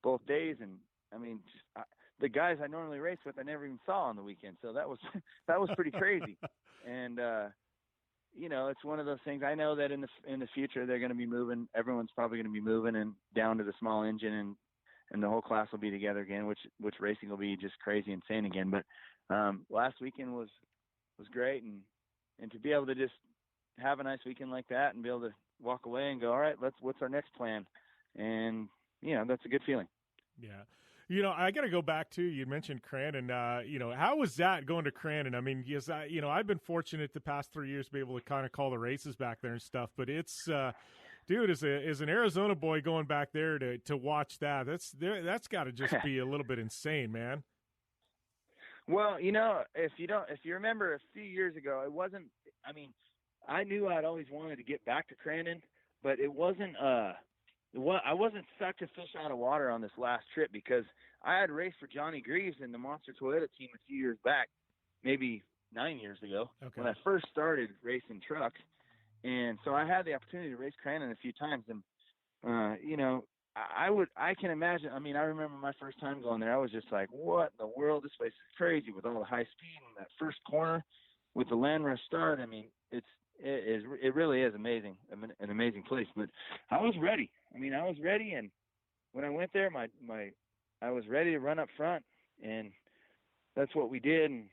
Speaker 10: both days. And, I mean, the guys I normally race with, I never even saw on the weekend. So that was pretty crazy. And, it's one of those things. I know that in the future they're going to be moving. Everyone's probably going to be moving and down to the small engine and the whole class will be together again, which racing will be just crazy insane again. But last weekend was great, and to be able to just have a nice weekend like that and be able to walk away and go, all right, what's our next plan? And that's a good feeling.
Speaker 2: Yeah. I got to go back to, you mentioned Crandon. How was that going to Crandon? I mean, yes, I've been fortunate the past 3 years to be able to kind of call the races back there and stuff, but it's, dude, as an Arizona boy going back there to watch that's got to just be a little bit insane, man.
Speaker 10: Well, if you remember a few years ago, it wasn't. I mean, I knew I'd always wanted to get back to Crandon, but it wasn't. I wasn't sucked a fish out of water on this last trip because I had raced for Johnny Greaves in the Monster Toyota team a few years back, maybe 9 years ago, when I first started racing trucks. And so I had the opportunity to race Crandon a few times, and I can imagine. I mean, I remember my first time going there. I was just like, "What in the world? This place is crazy with all the high speed and that first corner with the land rush start." I mean, it really is amazing, an amazing place. But I was ready. I mean, I was ready, and when I went there, I was ready to run up front, and that's what we did. And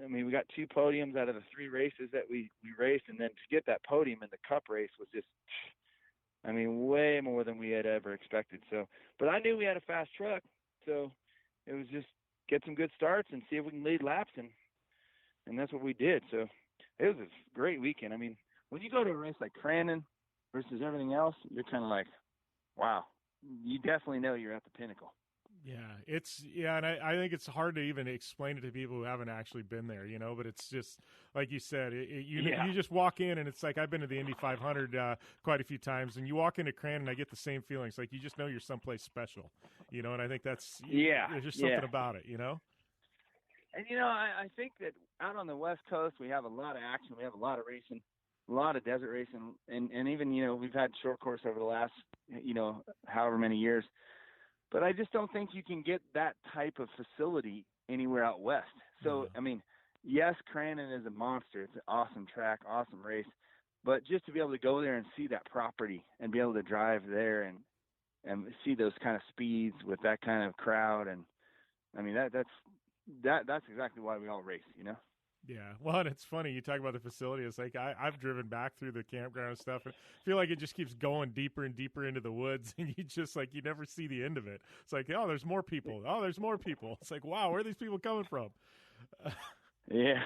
Speaker 10: we got 2 podiums out of the 3 races that we raced, and then to get that podium in the Cup race was just, way more than we had ever expected. So, but I knew we had a fast truck, so it was just get some good starts and see if we can lead laps, and that's what we did. So it was a great weekend. I mean, when you go to a race like Crandon versus everything else, you're kind of like, wow, you definitely know you're at the pinnacle.
Speaker 2: And I think it's hard to even explain it to people who haven't actually been there, but it's just like you said, you just walk in and it's like, I've been to the Indy 500 quite a few times, and you walk into Crandon, I get the same feelings. Like, you just know you're someplace special, and I think that's, there's just something about it,
Speaker 10: And, I think that out on the West Coast, we have a lot of action. We have a lot of racing, a lot of desert racing, and even, we've had short course over the last, however many years. But I just don't think you can get that type of facility anywhere out west. So, yes, Crandon is a monster. It's an awesome track, awesome race. But just to be able to go there and see that property and be able to drive there and see those kind of speeds with that kind of crowd, and that's exactly why we all race,
Speaker 2: Yeah, well, and it's funny, you talk about the facility. It's like I've driven back through the campground and stuff, and I feel like it just keeps going deeper and deeper into the woods, and you never see the end of it. It's like, oh, there's more people. Oh, there's more people. It's like, wow, where are these people coming from?
Speaker 10: Yeah,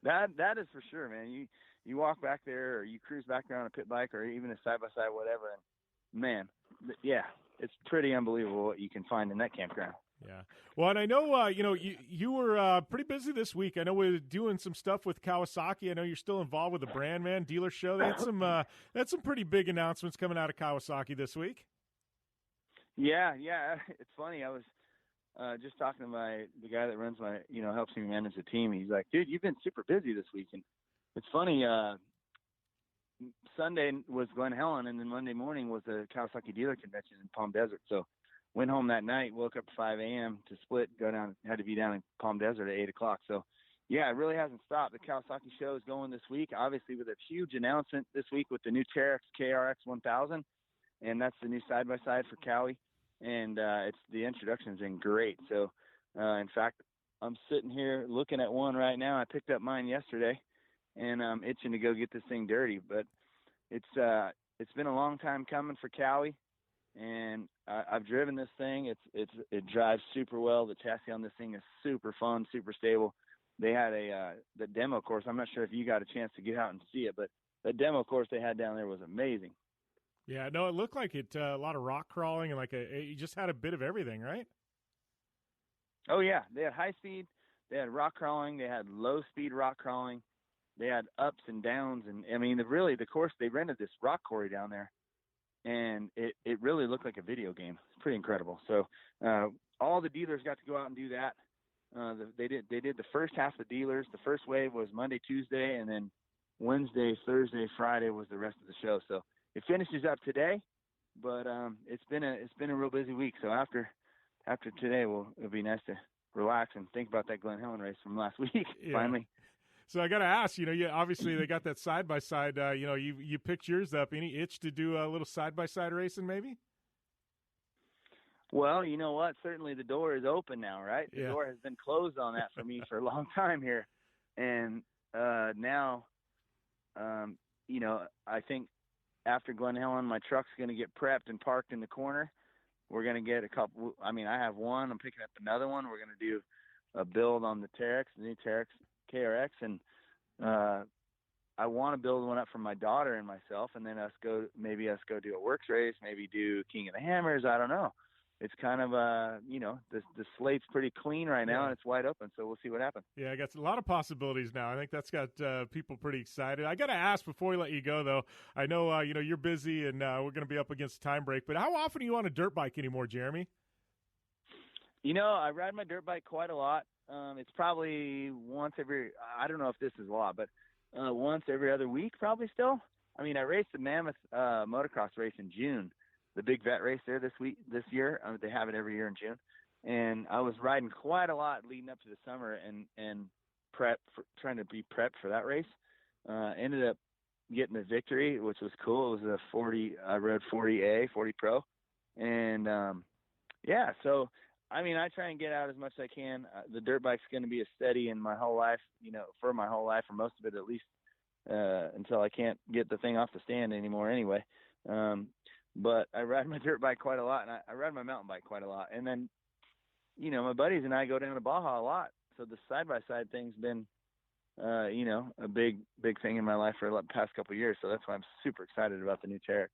Speaker 10: that is for sure, man. You walk back there, or you cruise back there on a pit bike, or even a side-by-side, whatever, and man, yeah, it's pretty unbelievable what you can find in that campground.
Speaker 2: Yeah. Well, and I know, you were pretty busy this week. I know we're doing some stuff with Kawasaki. I know you're still involved with the Brand Man Dealer Show. They had some pretty big announcements coming out of Kawasaki this week.
Speaker 10: Yeah. It's funny. I was just talking to the guy that runs my, helps me manage the team. He's like, dude, you've been super busy this week. And it's funny. Sunday was Glen Helen, and then Monday morning was the Kawasaki Dealer Convention in Palm Desert. So went home that night, woke up at 5 a.m. to split, had to be down in Palm Desert at 8 o'clock. So, yeah, it really hasn't stopped. The Kawasaki show is going this week, obviously with a huge announcement this week with the new Terex KRX 1000, and that's the new side-by-side for Cowie. And the introduction's been great. So, in fact, I'm sitting here looking at one right now. I picked up mine yesterday, and I'm itching to go get this thing dirty. But it's been a long time coming for Cowie. And I've driven this thing. It drives super well. The chassis on this thing is super fun, super stable. They had the demo course. I'm not sure if you got a chance to get out and see it, but the demo course they had down there was amazing.
Speaker 2: Yeah, no, it looked like it a lot of rock crawling and you just had a bit of everything, right?
Speaker 10: Oh yeah, they had high speed, they had rock crawling, they had low speed rock crawling, they had ups and downs, and the course, they rented this rock quarry down there. And it really looked like a video game. It's pretty incredible. So all the dealers got to go out and do that. They did the first half of the dealers. The first wave was Monday, Tuesday, and then Wednesday, Thursday, Friday was the rest of the show. So it finishes up today, but it's been a real busy week. So after today, it'll be nice to relax and think about that Glen Helen race from last week.
Speaker 2: Yeah.
Speaker 10: Finally.
Speaker 2: So I got to ask, obviously they got that side-by-side, you picked yours up. Any itch to do a little side-by-side racing maybe?
Speaker 10: Well, you know what? Certainly the door is open now, right? The door has been closed on that for me for a long time here. And now, I think after Glen Helen, my truck's going to get prepped and parked in the corner. We're going to get a couple. I have one. I'm picking up another one. We're going to do a build on the Terex, the new Terex KRX, and I want to build one up for my daughter and myself, and then us go do a works race, maybe do King of the Hammers. I don't know. It's kind of the slate's pretty clean right now, and it's wide open, so we'll see what happens.
Speaker 2: Yeah, I got a lot of possibilities now. I think that's got people pretty excited. I got to ask before we let you go, though. I know you're busy, and we're going to be up against a time break. But how often are you on a dirt bike anymore, Jeremy?
Speaker 10: I ride my dirt bike quite a lot. It's probably once every, I don't know if this is a lot, but once every other week probably still. I raced the Mammoth motocross race in June, the big vet race there this year. They have it every year in June. And I was riding quite a lot leading up to the summer and trying to be prepped for that race. Ended up getting the victory, which was cool. It was a 40, I rode 40A, 40 Pro. And so I try and get out as much as I can. The dirt bike's going to be a steady in my whole life, for my whole life, or most of it at least, until I can't get the thing off the stand anymore anyway. But I ride my dirt bike quite a lot, and I ride my mountain bike quite a lot. And then, my buddies and I go down to Baja a lot. So the side-by-side thing's been, a big thing in my life for the past couple of years. So that's why I'm super excited about the new Terex.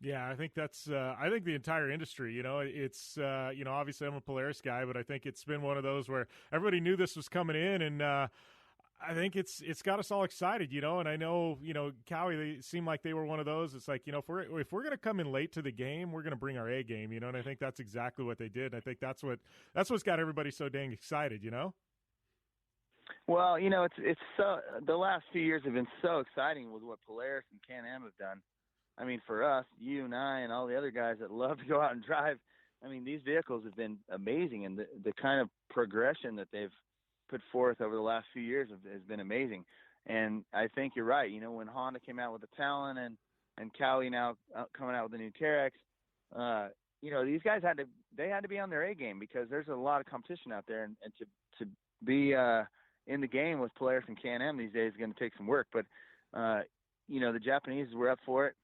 Speaker 2: Yeah, I think that's. I think the entire industry. It's. Obviously I'm a Polaris guy, but I think it's been one of those where everybody knew this was coming in, and I think it's got us all excited. And I know Cowie. They seem like they were one of those. It's like if we're going to come in late to the game, we're going to bring our A game. And I think that's exactly what they did. I think that's what's got everybody so dang excited.
Speaker 10: Well, it's so the last few years have been so exciting with what Polaris and Can-Am have done. I mean, for us, you and I and all the other guys that love to go out and drive, I mean, these vehicles have been amazing, and the kind of progression that they've put forth over the last few years has been amazing. And I think you're right. When Honda came out with the Talon and Cowie now coming out with the new Terex, these guys had to be on their A game, because there's a lot of competition out there, and to be in the game with Polaris and Can-Am these days is going to take some work. But the Japanese were up for it.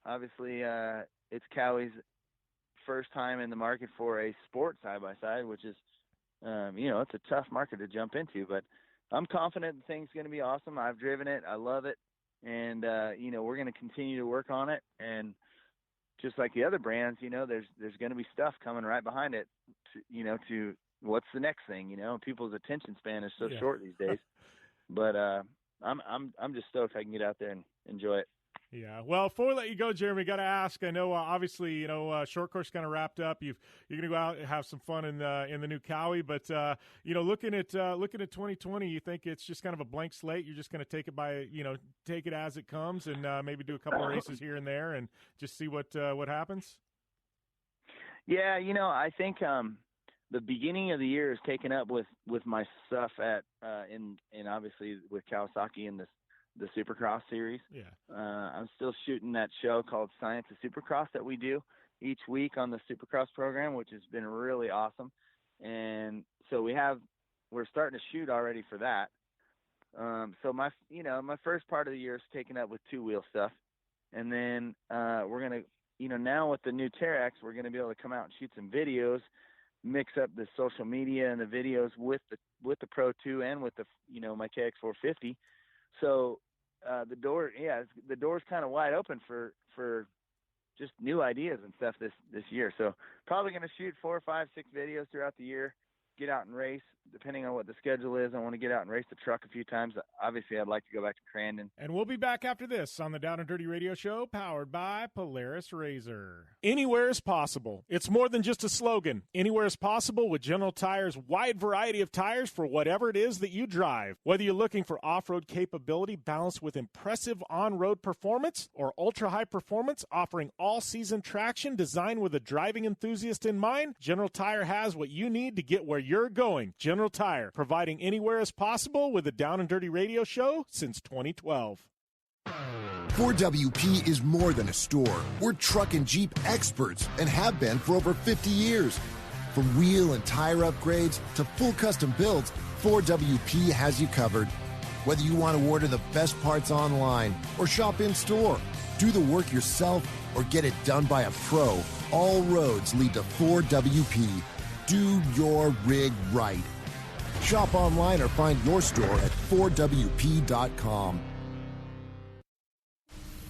Speaker 10: Obviously, it's Cowie's first time in the market for a sport side-by-side, which is, it's a tough market to jump into. But I'm confident the thing's going to be awesome. I've driven it. I love it. And, we're going to continue to work on it. And just like the other brands, there's going to be stuff coming right behind it, to what's the next thing, People's attention span is so short these days. But I'm just stoked I can get out there and enjoy it.
Speaker 2: Yeah. Well, before we let you go, Jeremy, got to ask. I know, obviously, short course kind of wrapped up. You're going to go out and have some fun in the new Cowie, but looking at 2020, you think it's just kind of a blank slate. You're just going to take it as it comes, and maybe do a couple of races here and there, and just see what happens. Yeah, I think the beginning of the year is taken up with my stuff at in obviously with Kawasaki and the Supercross series. Yeah. I'm still shooting that show called Science of Supercross that we do each week on the Supercross program, which has been really awesome. And so we're starting to shoot already for that. So my first part of the year is taken up with two-wheel stuff. And then we're going to, now with the new Terex, we're going to be able to come out and shoot some videos, mix up the social media and the videos with the Pro 2 and with the, my KX450. So the door's kind of wide open for just new ideas and stuff this year. So probably going to shoot 4, 5, 6 videos throughout the year, get out and race, depending on what the schedule is. I want to get out and race the truck a few times. Obviously, I'd like to go back to Crandon. And we'll be back after this on the Down and Dirty Radio Show, powered by Polaris RZR. Anywhere is possible. It's more than just a slogan. Anywhere is possible with General Tire's wide variety of tires for whatever it is that you drive. Whether you're looking for off-road capability balanced with impressive on-road performance, or ultra-high performance offering all-season traction designed with a driving enthusiast in mind, General Tire has what you need to get where you're going. General Tire, providing anywhere as possible with the Down and Dirty Radio Show since 2012.
Speaker 7: 4WP is more than a store. We're truck and Jeep experts and have been for over 50 years. From wheel and tire upgrades to full custom builds, 4WP has you covered. Whether you want to order the best parts online or shop in store, do the work yourself, or get it done by a pro, all roads lead to 4WP. Do your rig right. Shop online or find your store at 4WP.com.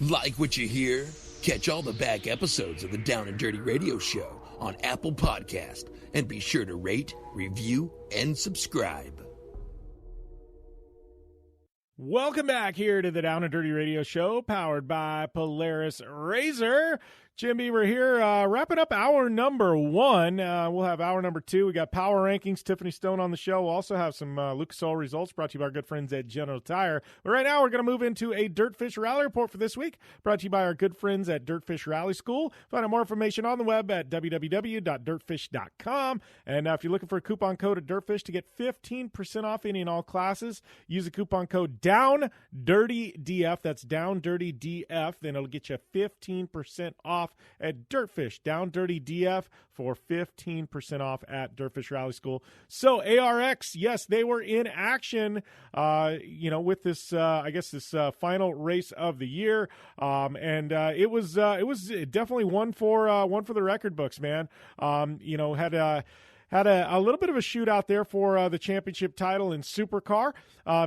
Speaker 1: Like what you hear? Catch all the back episodes of the Down and Dirty Radio Show on Apple Podcast, and be sure to rate, review, and subscribe.
Speaker 2: Welcome back here to the Down and Dirty Radio Show, powered by Polaris RZR. Jim Beaver here, wrapping up hour number 1. We'll have hour number 2. We got Power Rankings, Tiffany Stone on the show. We'll also have some Lucas Oil results brought to you by our good friends at General Tire. But right now, we're going to move into a Dirtfish Rally Report for this week, brought to you by our good friends at Dirtfish Rally School. Find out more information on the web at www.dirtfish.com. And if you're looking for a coupon code at Dirtfish to get 15% off any and all classes, use the coupon code DOWNDIRTYDF. That's DOWNDIRTYDF. Then it'll get you 15% off at Dirtfish. Down Dirty DF for 15% off at Dirtfish Rally School. So ARX, yes, they were in action, with this, this final race of the year. And it was definitely one for the record books, man. Had a little bit of a shootout there for the championship title in Supercar.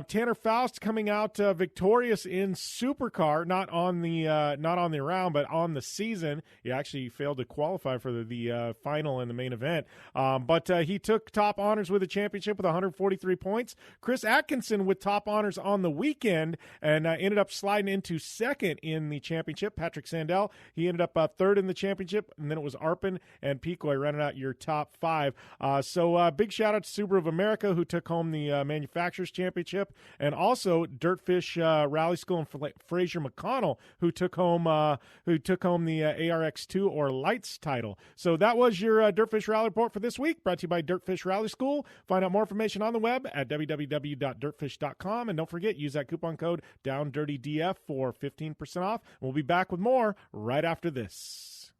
Speaker 2: Tanner Faust coming out victorious in Supercar, not on the round, but on the season. He actually failed to qualify for the final and the main event. But he took top honors with the championship with 143 points. Chris Atkinson with top honors on the weekend and ended up sliding into second in the championship. Patrick Sandell, he ended up third in the championship, and then it was Arpin and Picoy running out your top 5. So big shout out to Subaru of America, who took home the Manufacturers Championship, and also Dirtfish Rally School and Fraser McConnell, who took home the ARX2 or Lights title. So that was your Dirtfish Rally Report for this week, brought to you by Dirtfish Rally School. Find out more information on the web at www.dirtfish.com, and don't forget, use that coupon code DownDirtyDF for 15% off. We'll be back with more right after this.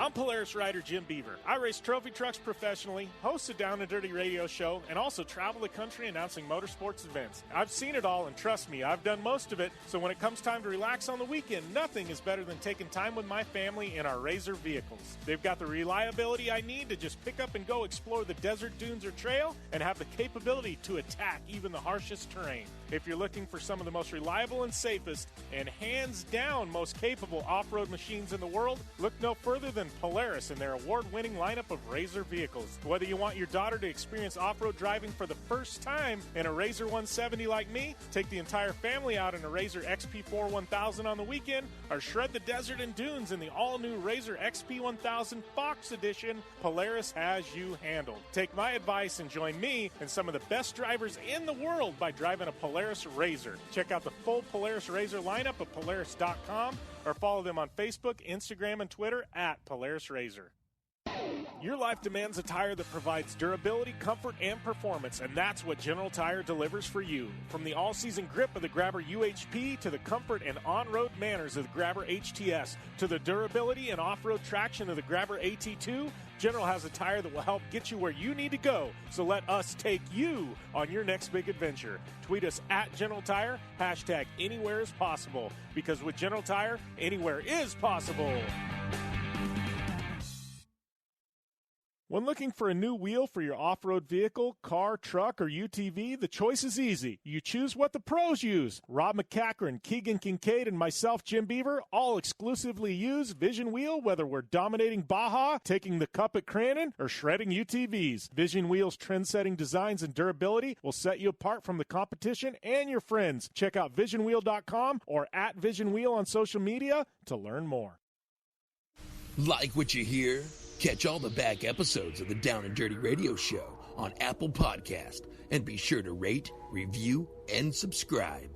Speaker 2: I'm Polaris rider Jim Beaver. I race trophy trucks professionally, host a Down and Dirty radio show, and also travel the country announcing motorsports events. I've seen it all, and trust me, I've done most of it, so when it comes time to relax on the weekend, nothing is better than taking time with my family in our Razor vehicles. They've got the reliability I need to just pick up and go explore the desert, dunes, or trail, and have the capability to attack even the harshest terrain. If you're looking for some of the most reliable and safest, and hands down most capable off-road machines in the world, look no further than Polaris and their award-winning lineup of Razor vehicles. Whether you want your daughter to experience off-road driving for the first time in a Razor 170 like me, take the entire family out in a Razor XP4 1000 on the weekend, or shred the desert and dunes in the all-new Razor XP 1000 Fox Edition, Polaris has you handled. Take my advice and join me and some of the best drivers in the world by driving a Polaris Razor. Check out the full Polaris Razor lineup at Polaris.com or follow them on Facebook, Instagram, and Twitter at Polaris Razor. Your life demands a tire that provides durability, comfort, and performance, and that's what General Tire delivers for you. From the all-season grip of the Grabber UHP to the comfort and on-road manners of the Grabber HTS to the durability and off-road traction of the Grabber AT2, General has a tire that will help get you where you need to go. So let us take you on your next big adventure. Tweet us at General Tire, hashtag anywhere is possible, because with General Tire, anywhere is possible. When looking for a new wheel for your off-road vehicle, car, truck, or UTV, the choice is easy. You choose what the pros use. Rob McCachran, Keegan Kincaid, and myself, Jim Beaver, all exclusively use Vision Wheel, whether we're dominating Baja, taking the cup at Crandon, or shredding UTVs. Vision Wheel's trend-setting designs and durability will set you apart from the competition and your friends. Check out visionwheel.com or at Vision Wheel on social media to learn more.
Speaker 1: Like what you hear? Catch all the back episodes of the Down and Dirty Radio Show on Apple Podcast, and be sure to rate, review, and subscribe.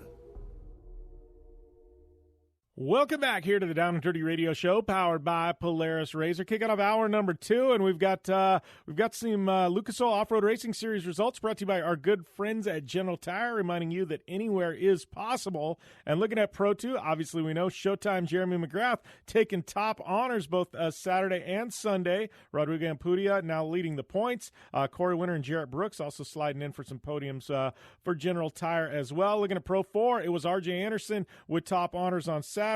Speaker 2: Welcome back here to the Down and Dirty Radio Show, powered by Polaris Razor. Kicking off hour number 2, and we've got some Lucas Oil Off-Road Racing Series results brought to you by our good friends at General Tire, reminding you that anywhere is possible. And looking at Pro 2, obviously we know Showtime Jeremy McGrath taking top honors both Saturday and Sunday. Rodrigo Ampudia now leading the points. Corey Winter and Jarrett Brooks also sliding in for some podiums for General Tire as well. Looking at Pro 4, it was R.J. Anderson with top honors on Saturday.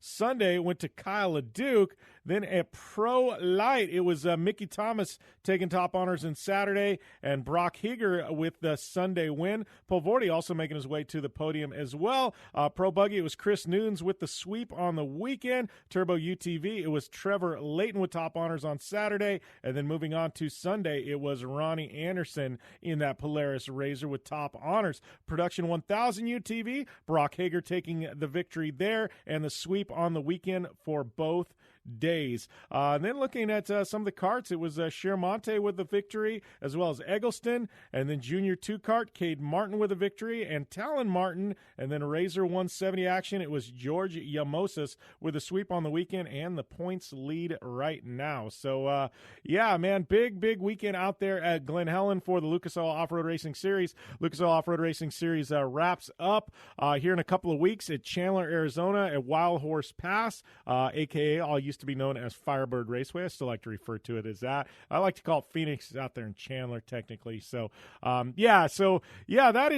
Speaker 2: Sunday went to Kyle LeDuc. Then at Pro Light, it was Mickey Thomas taking top honors on Saturday, and Brock Heger with the Sunday win. Polvordi also making his way to the podium as well. Pro Buggy, it was Chris Nunes with the sweep on the weekend. Turbo UTV, it was Trevor Layton with top honors on Saturday. And then moving on to Sunday, it was Ronnie Anderson in that Polaris Razor with top honors. Production 1000 UTV, Brock Hager taking the victory there, and the sweep on the weekend for both days. And then looking at some of the karts, it was Shermonte with the victory, as well as Eggleston, and then Junior 2 kart, Cade Martin with a victory, and Talon Martin, and then Razor 170 action, it was George Yamosas with a sweep on the weekend and the points lead right now. So, yeah, man, big weekend out there at Glen Helen for the Lucas Oil Off-Road Racing Series. Lucas Oil Off-Road Racing Series wraps up here in a couple of weeks at Chandler, Arizona at Wild Horse Pass, a.k.a. all used used to be known as Firebird Raceway. I still like to refer to it as that. I like to call it Phoenix. It's out there in Chandler, technically. So, that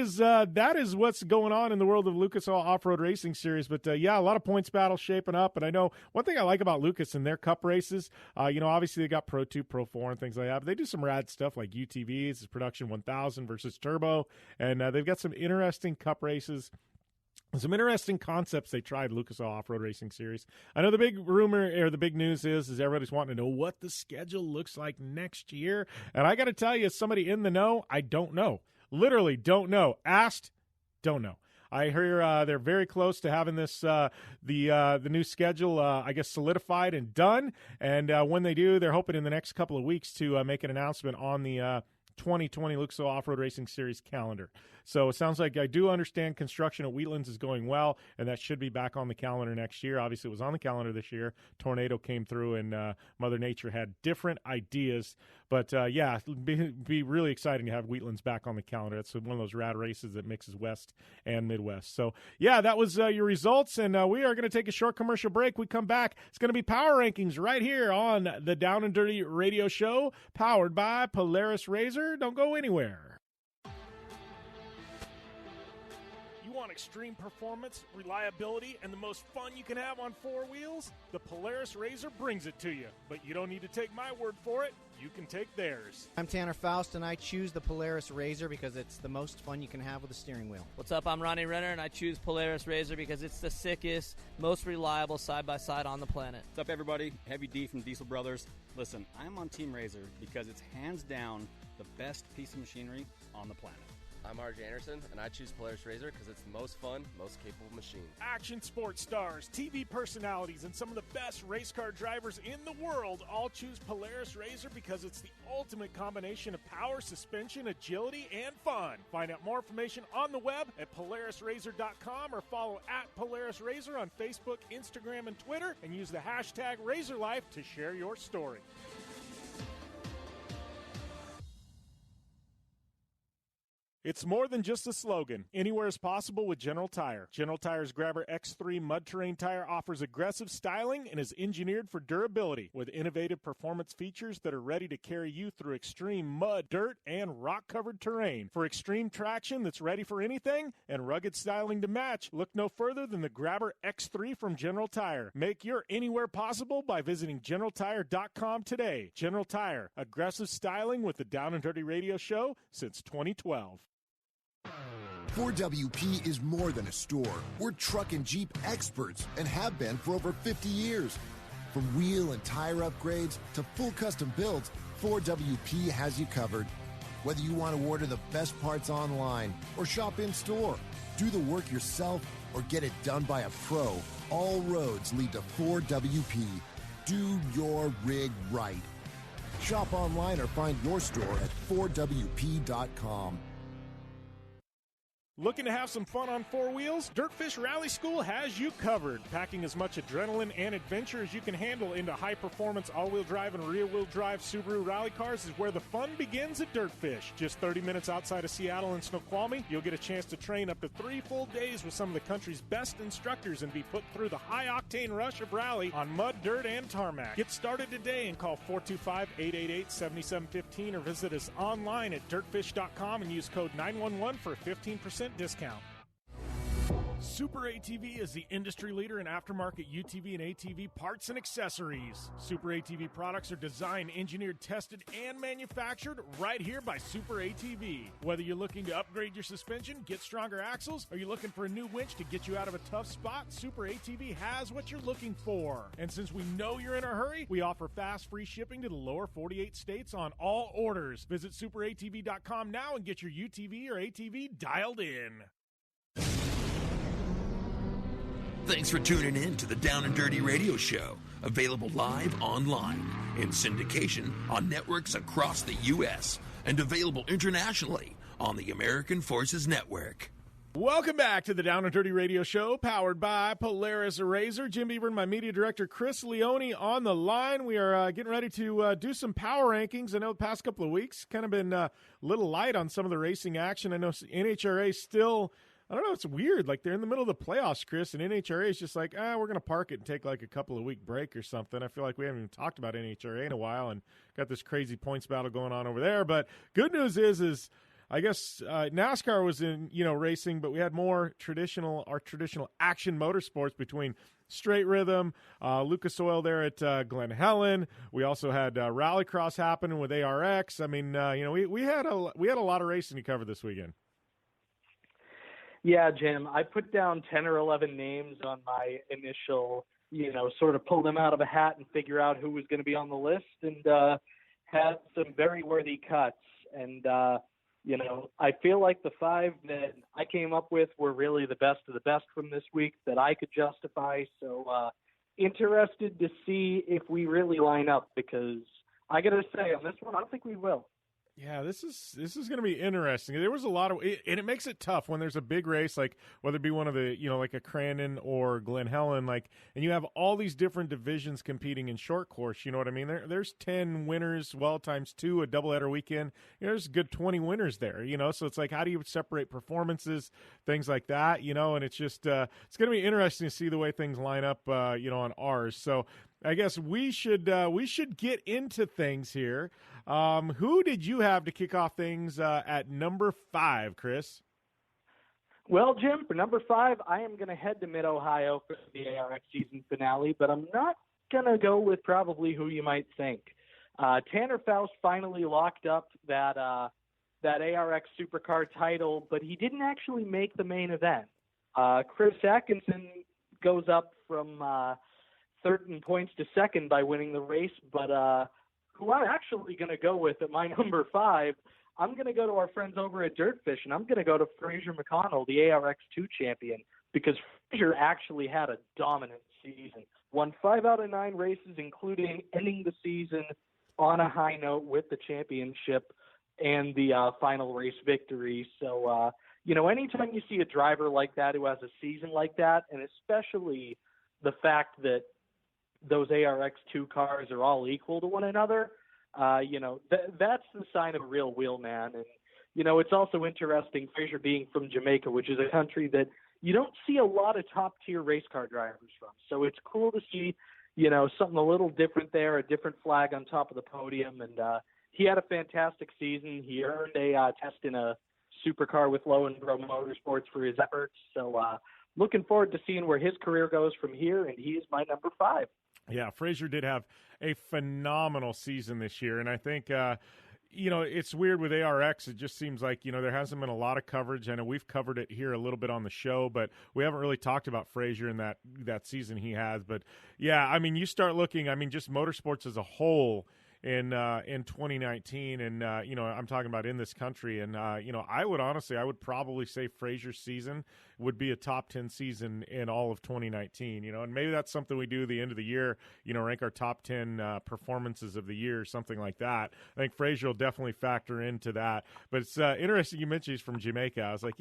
Speaker 2: is what's going on in the world of Lucas Oil Off-Road Racing Series. But, a lot of points battles shaping up. And I know one thing I like about Lucas and their cup races, obviously they got Pro 2, Pro 4, and things like that. But they do some rad stuff like UTVs, Production 1000 versus Turbo. And they've got some interesting cup races. Some interesting concepts they tried, Lucas Oil Off-Road Racing Series. I know the big rumor or the big news is everybody's wanting to know what the schedule looks like next year. And I got to tell you, as somebody in the know, I don't know. Literally don't know. Asked, don't know. I hear they're very close to having this the new schedule, solidified and done. And when they do, they're hoping in the next couple of weeks to make an announcement on the 2020 Lucas Oil Off-Road Racing Series calendar. So it sounds like I do understand construction at Wheatlands is going well, and that should be back on the calendar next year. Obviously, it was on the calendar this year. Tornado came through, and Mother Nature had different ideas. But, be really exciting to have Wheatlands back on the calendar. It's one of those rad races that mixes West and Midwest. So, that was your results, and we are going to take a short commercial break. We come back. It's going to be Power Rankings right here on the Down and Dirty Radio Show, powered by Polaris RZR. Don't go anywhere. You want extreme performance, reliability, and the most fun you can have on four wheels? The Polaris RZR brings it to you. But you don't need to take my word for it. You can take theirs.
Speaker 3: I'm Tanner Faust, and I choose the Polaris RZR because it's the most fun you can have with a steering wheel.
Speaker 4: What's up? I'm Ronnie Renner, and I choose Polaris RZR because it's the sickest, most reliable side-by-side on the planet.
Speaker 5: What's up, everybody? Heavy D from Diesel Brothers. Listen, I'm on Team RZR because it's hands down the best piece of machinery on the planet.
Speaker 6: I'm RJ Anderson, and I choose Polaris RZR because it's the most fun, most capable machine.
Speaker 2: Action sports stars, TV personalities, and some of the best race car drivers in the world all choose Polaris RZR because it's the ultimate combination of power, suspension, agility, and fun. Find out more information on the web at PolarisRZR.com or follow at Polaris RZR on Facebook, Instagram, and Twitter, and use the hashtag RazorLife to share your story. It's more than just a slogan. Anywhere is possible with General Tire. General Tire's Grabber X3 mud terrain tire offers aggressive styling and is engineered for durability with innovative performance features that are ready to carry you through extreme mud, dirt, and rock-covered terrain. For extreme traction that's ready for anything and rugged styling to match, look no further than the Grabber X3 from General Tire. Make your anywhere possible by visiting GeneralTire.com today. General Tire, aggressive styling with the Down and Dirty Radio Show since 2012.
Speaker 7: 4WP is more than a store. We're truck and Jeep experts and have been for over 50 years. From wheel and tire upgrades to full custom builds, 4WP has you covered. Whether you want to order the best parts online or shop in store, do the work yourself or get it done by a pro, all roads lead to 4WP. Do your rig right. Shop online or find your store at 4WP.com.
Speaker 2: Looking to have some fun on four wheels? Dirtfish Rally School has you covered. Packing as much adrenaline and adventure as you can handle into high-performance all-wheel drive and rear-wheel drive Subaru rally cars is where the fun begins at Dirtfish. Just 30 minutes outside of Seattle and Snoqualmie, you'll get a chance to train up to 3 full days with some of the country's best instructors and be put through the high-octane rush of rally on mud, dirt, and tarmac. Get started today and call 425-888-7715 or visit us online at dirtfish.com and use code 911 for a 15% discount. Super ATV is the industry leader in aftermarket UTV and ATV parts and accessories. Super ATV products are designed, engineered, tested, and manufactured right here by Super ATV. Whether you're looking to upgrade your suspension, get stronger axles, or you're looking for a new winch to get you out of a tough spot, Super ATV has what you're looking for. And since we know you're in a hurry, we offer fast, free shipping to the lower 48 states on all orders. Visit superatv.com now and get your UTV or ATV dialed in.
Speaker 1: Thanks for tuning in to the Down and Dirty Radio Show, available live online, in syndication on networks across the U.S., and available internationally on the American Forces Network.
Speaker 2: Welcome back to the Down and Dirty Radio Show, powered by Polaris RZR. Jim Beaver and my media director, Chris Leone, on the line. We are getting ready to do some power rankings. I know the past couple of weeks kind of been a little light on some of the racing action. I know NHRA still I don't know. It's weird. Like, they're in the middle of the playoffs, Chris, and NHRA is just like, we're going to park it and take like a couple of week break or something. I feel like we haven't even talked about NHRA in a while and got this crazy points battle going on over there. But good news is I guess NASCAR was in, racing, but we had more traditional action motorsports between Straight Rhythm, Lucas Oil there at Glen Helen. We also had Rallycross happening with ARX. I mean, we had a lot of racing to cover this weekend.
Speaker 11: Yeah, Jim, I put down 10 or 11 names on my initial, sort of pull them out of a hat and figure out who was going to be on the list, and had some very worthy cuts. And, I feel like the 5 that I came up with were really the best of the best from this week that I could justify. So interested to see if we really line up, because I got to say on this one, I don't think we will.
Speaker 2: Yeah, this is going to be interesting. There was a lot of, and it makes it tough when there's a big race, like whether it be one of the, like a Crandon or Glen Helen, and you have all these different divisions competing in short course. You know what I mean? There's 10 winners, times 2, a doubleheader weekend. there's a good 20 winners there. So it's like, how do you separate performances, things like that? And it's just it's going to be interesting to see the way things line up, on ours. So I guess we should get into things here. Who did you have to kick off things at number 5, Chris?
Speaker 11: Well, Jim, for number 5, I am going to head to Mid-Ohio for the ARX season finale, but I'm not going to go with probably who you might think. Tanner Faust finally locked up that ARX Supercar title, but he didn't actually make the main event. Chris Atkinson goes up from 3rd in points to 2nd by winning the race, but who I'm actually going to go with at my number 5, I'm going to go to our friends over at Dirtfish, and I'm going to go to Fraser McConnell, the ARX2 champion, because Fraser actually had a dominant season. Won 5 out of 9 races, including ending the season on a high note with the championship and the final race victory. So, anytime you see a driver like that who has a season like that, and especially the fact that those ARX2 cars are all equal to one another, that's the sign of a real wheelman. And, it's also interesting, Fraser being from Jamaica, which is a country that you don't see a lot of top-tier race car drivers from. So it's cool to see, something a little different there, a different flag on top of the podium. And he had a fantastic season. He earned a test in a supercar with Lowenbro Motorsports for his efforts. So looking forward to seeing where his career goes from here, and he is my number 5.
Speaker 2: Yeah, Fraser did have a phenomenal season this year, and I think, it's weird with ARX. It just seems like, there hasn't been a lot of coverage. I know we've covered it here a little bit on the show, but we haven't really talked about Fraser in that season he has. But, yeah, I mean, you start looking, just motorsports as a whole in 2019, and I'm talking about in this country, and I would probably say Fraser's season would be a top 10 season in all of 2019, and maybe that's something we do at the end of the year, rank our top 10 performances of the year, something like that. I think Fraser will definitely factor into that. But it's interesting you mentioned he's from Jamaica. I was like,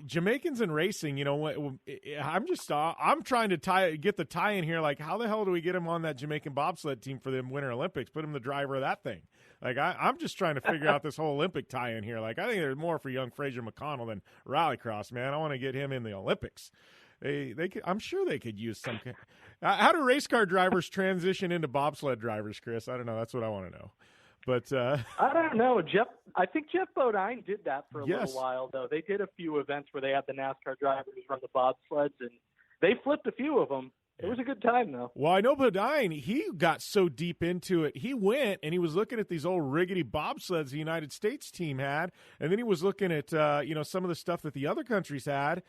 Speaker 2: Jamaicans in racing, I'm trying to get the tie in here. Like, how the hell do we get him on that Jamaican bobsled team for the Winter Olympics? Put him the driver of that thing. Like, I'm just trying to figure out this whole Olympic tie in here. Like, I think there's more for young Fraser McConnell than Rallycross, man. I want to get him in the Olympics. I'm sure they could use some. How do race car drivers transition into bobsled drivers, Chris? I don't know. That's what I want to know. But
Speaker 11: I don't know. I think Jeff Bodine did that for a little while, though. They did a few events where they had the NASCAR drivers run the bobsleds, and they flipped a few of them. It was a good time, though.
Speaker 2: Well, I know Bodine, he got so deep into it. He went and he was looking at these old rickety bobsleds the United States team had, and then he was looking at some of the stuff that the other countries had,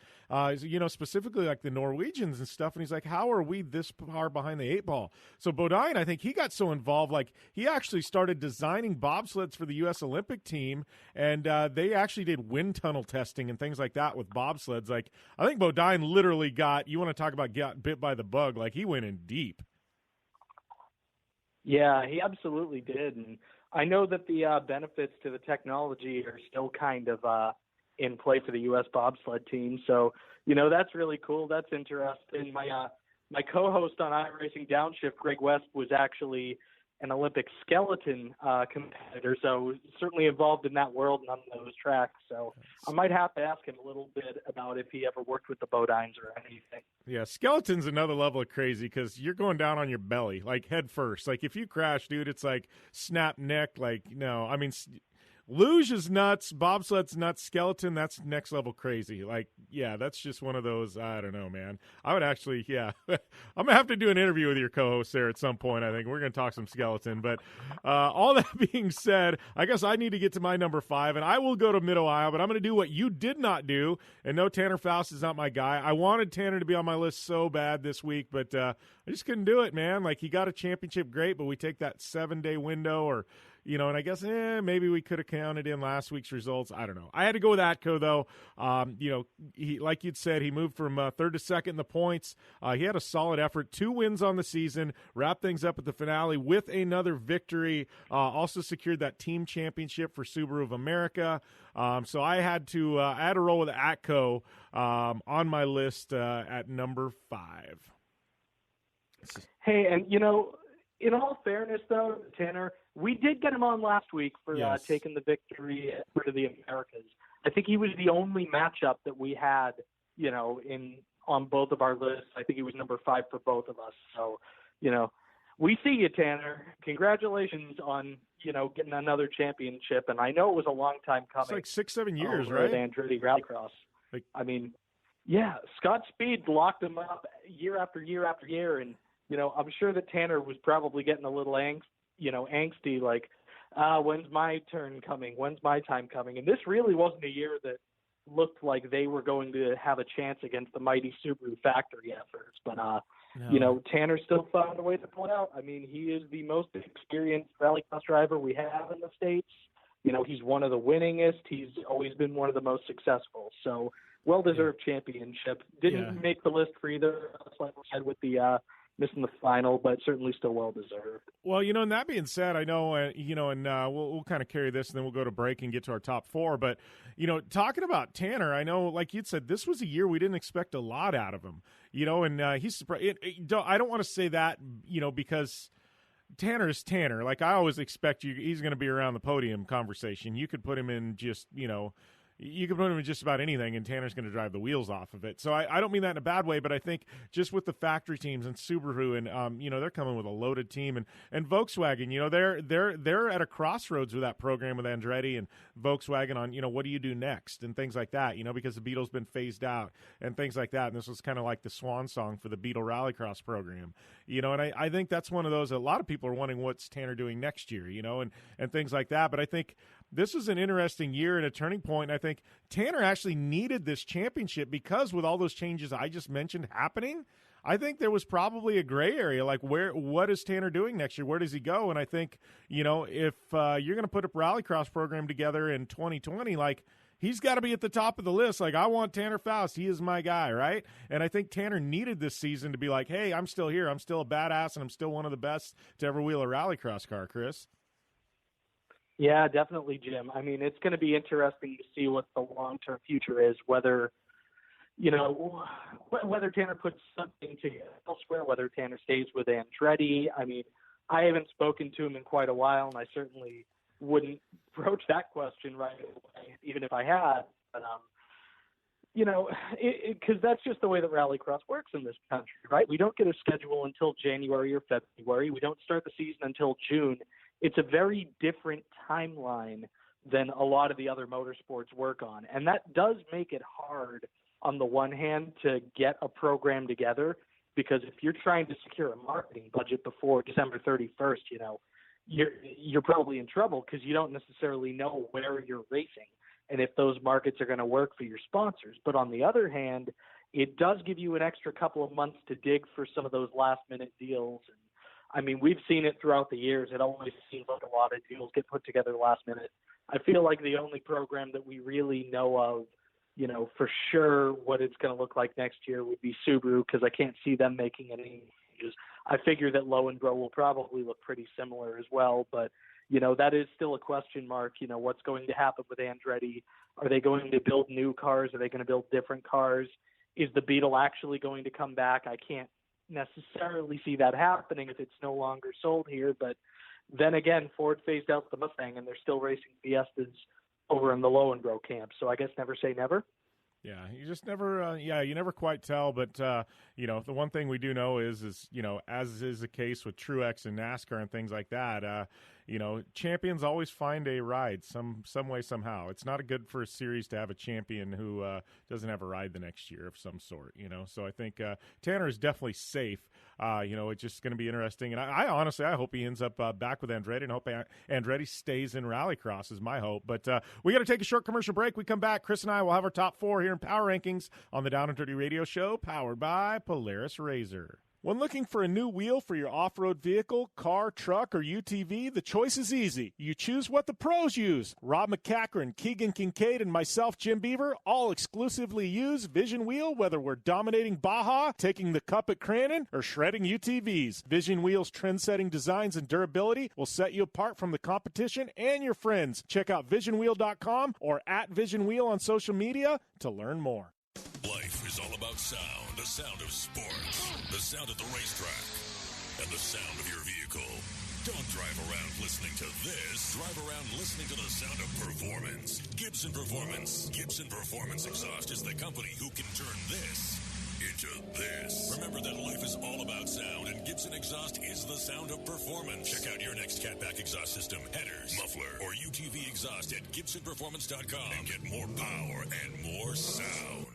Speaker 2: specifically like the Norwegians and stuff. And he's like, how are we this far behind the 8 ball? So Bodine, I think he got so involved, like he actually started designing bobsleds for the U.S. Olympic team, and they actually did wind tunnel testing and things like that with bobsleds. Like, I think Bodine literally got bit by the bug. Like, he went in deep.
Speaker 11: Yeah, he absolutely did. And I know that the benefits to the technology are still kind of in play for the U.S. bobsled team. So, that's really cool. That's interesting. My co-host on iRacing Downshift, Greg West, was actually an Olympic skeleton competitor, so certainly involved in that world and on those tracks. So I might have to ask him a little bit about if he ever worked with the Bodines or anything.
Speaker 2: Yeah, skeleton's another level of crazy because you're going down on your belly, like head first. Like if you crash, dude, it's like snap neck. Like, no, I mean, luge is nuts, bobsled's nuts, skeleton, that's next level crazy. Like, yeah, that's just one of those, I don't know, man. I would actually, yeah. I'm going to have to do an interview with your co-host there at some point, I think. We're going to talk some skeleton. But all that being said, I guess I need to get to my number 5, and I will go to Mid-Ohio, but I'm going to do what you did not do, and no, Tanner Faust is not my guy. I wanted Tanner to be on my list so bad this week, but I just couldn't do it, man. Like, he got a championship, great, but we take that 7-day window or – and I guess maybe we could have counted in last week's results. I don't know. I had to go with Atco, though. He, like you'd said, he moved from third to second in the points. He had a solid effort, 2 wins on the season, wrapped things up at the finale with another victory, also secured that team championship for Subaru of America. So I had to roll with Atco on my list at number 5.
Speaker 11: Hey, and, in all fairness, though, Tanner, we did get him on last week for taking the victory for the Americas. I think he was the only matchup that we had, on both of our lists. I think he was number 5 for both of us. So, we see you, Tanner. Congratulations on, getting another championship. And I know it was a long time coming.
Speaker 2: It's like 6-7 years, right?
Speaker 11: At Andretti Rallycross. Yeah, Scott Speed locked him up year after year after year, and I'm sure that Tanner was probably getting a little angsty, like, when's my turn coming? When's my time coming? And this really wasn't a year that looked like they were going to have a chance against the mighty Subaru factory efforts. But, Tanner still found a way to pull it out. I mean, he is the most experienced rallycross driver we have in the States. He's one of the winningest. He's always been one of the most successful. So, well-deserved championship. Didn't make the list for either, like we said, with the missing the final, but certainly still well-deserved.
Speaker 2: Well, and that being said, I know, and we'll kind of carry this, and then we'll go to break and get to our top 4. But, talking about Tanner, I know, like you'd said, this was a year we didn't expect a lot out of him, and he's surprised. I don't want to say that, because Tanner is Tanner. Like, I always expect he's going to be around the podium conversation. You could put him in just, you can put him in just about anything, and Tanner's going to drive the wheels off of it. So I don't mean that in a bad way, but I think just with the factory teams and Subaru, and they're coming with a loaded team, and Volkswagen, they're at a crossroads with that program with Andretti and Volkswagen on what do you do next and things like that. Because the Beetle's been phased out and things like that, and this was kind of like the swan song for the Beetle Rallycross program. And I think that's one of those. A lot of people are wondering what's Tanner doing next year, and things like that. But I think this was an interesting year and a turning point. And I think Tanner actually needed this championship because with all those changes I just mentioned happening, I think there was probably a gray area. Like, what is Tanner doing next year? Where does he go? And I think, if you're going to put a rallycross program together in 2020, like, he's got to be at the top of the list. Like, I want Tanner Faust. He is my guy, right? And I think Tanner needed this season to be like, hey, I'm still here. I'm still a badass, and I'm still one of the best to ever wheel a rallycross car, Chris.
Speaker 11: Yeah, definitely, Jim. I mean, it's going to be interesting to see what the long-term future is, whether Tanner puts something together elsewhere, whether Tanner stays with Andretti. I mean, I haven't spoken to him in quite a while, and I certainly wouldn't broach that question right away, even if I had. But, because that's just the way that rallycross works in this country, right? We don't get a schedule until January or February. We don't start the season until June. It's a very different timeline than a lot of the other motorsports work on. And that does make it hard, on the one hand, to get a program together, because if you're trying to secure a marketing budget before December 31st, you're probably in trouble because you don't necessarily know where you're racing and if those markets are going to work for your sponsors. But on the other hand, it does give you an extra couple of months to dig for some of those last-minute deals. And I mean, we've seen it throughout the years. It always seems like a lot of deals get put together last minute. I feel like the only program that we really know of, for sure what it's going to look like next year would be Subaru, because I can't see them making any changes. I figure that Lowenbro will probably look pretty similar as well, but, that is still a question mark. What's going to happen with Andretti? Are they going to build new cars? Are they going to build different cars? Is the Beetle actually going to come back? I can't necessarily see that happening if it's no longer sold here, but Then again, Ford phased out the Mustang, and they're still racing Fiestas over in the Lowenbro camp. So I guess never say never.
Speaker 2: Yeah, you just never, you never quite tell. But, the one thing we do know is, as is the case with Truex and NASCAR and things like that, champions always find a ride some way, somehow. It's not good for a series to have a champion who doesn't have a ride the next year of some sort, So I think Tanner is definitely safe. It's just going to be interesting. And I honestly, I hope he ends up back with Andretti, and hope Andretti stays in Rallycross is my hope. But we got to take a short commercial break. We come back. Chris and I will have our top 4 here in Power Rankings on the Down and Dirty Radio Show, powered by Polaris RZR. When looking for a new wheel for your off-road vehicle, car, truck, or UTV, the choice is easy. You choose what the pros use. Rob McCachran, Keegan Kincaid, and myself, Jim Beaver, all exclusively use Vision Wheel, whether we're dominating Baja, taking the cup at Crandon, or shredding UTVs. Vision Wheel's trend-setting designs and durability will set you apart from the competition and your friends. Check out visionwheel.com or @VisionWheel on social media to learn more.
Speaker 12: Life is all about sound, the sound of sports, the sound at the racetrack, and the sound of your vehicle. Don't drive around listening to this. Drive around listening to the sound of performance. Gibson Performance. Gibson Performance Exhaust is the company who can turn this into this. Remember that life is all about sound, and Gibson Exhaust is the sound of performance. Check out your next catback exhaust system, headers, muffler, or UTV exhaust at GibsonPerformance.com and get more power and more sound.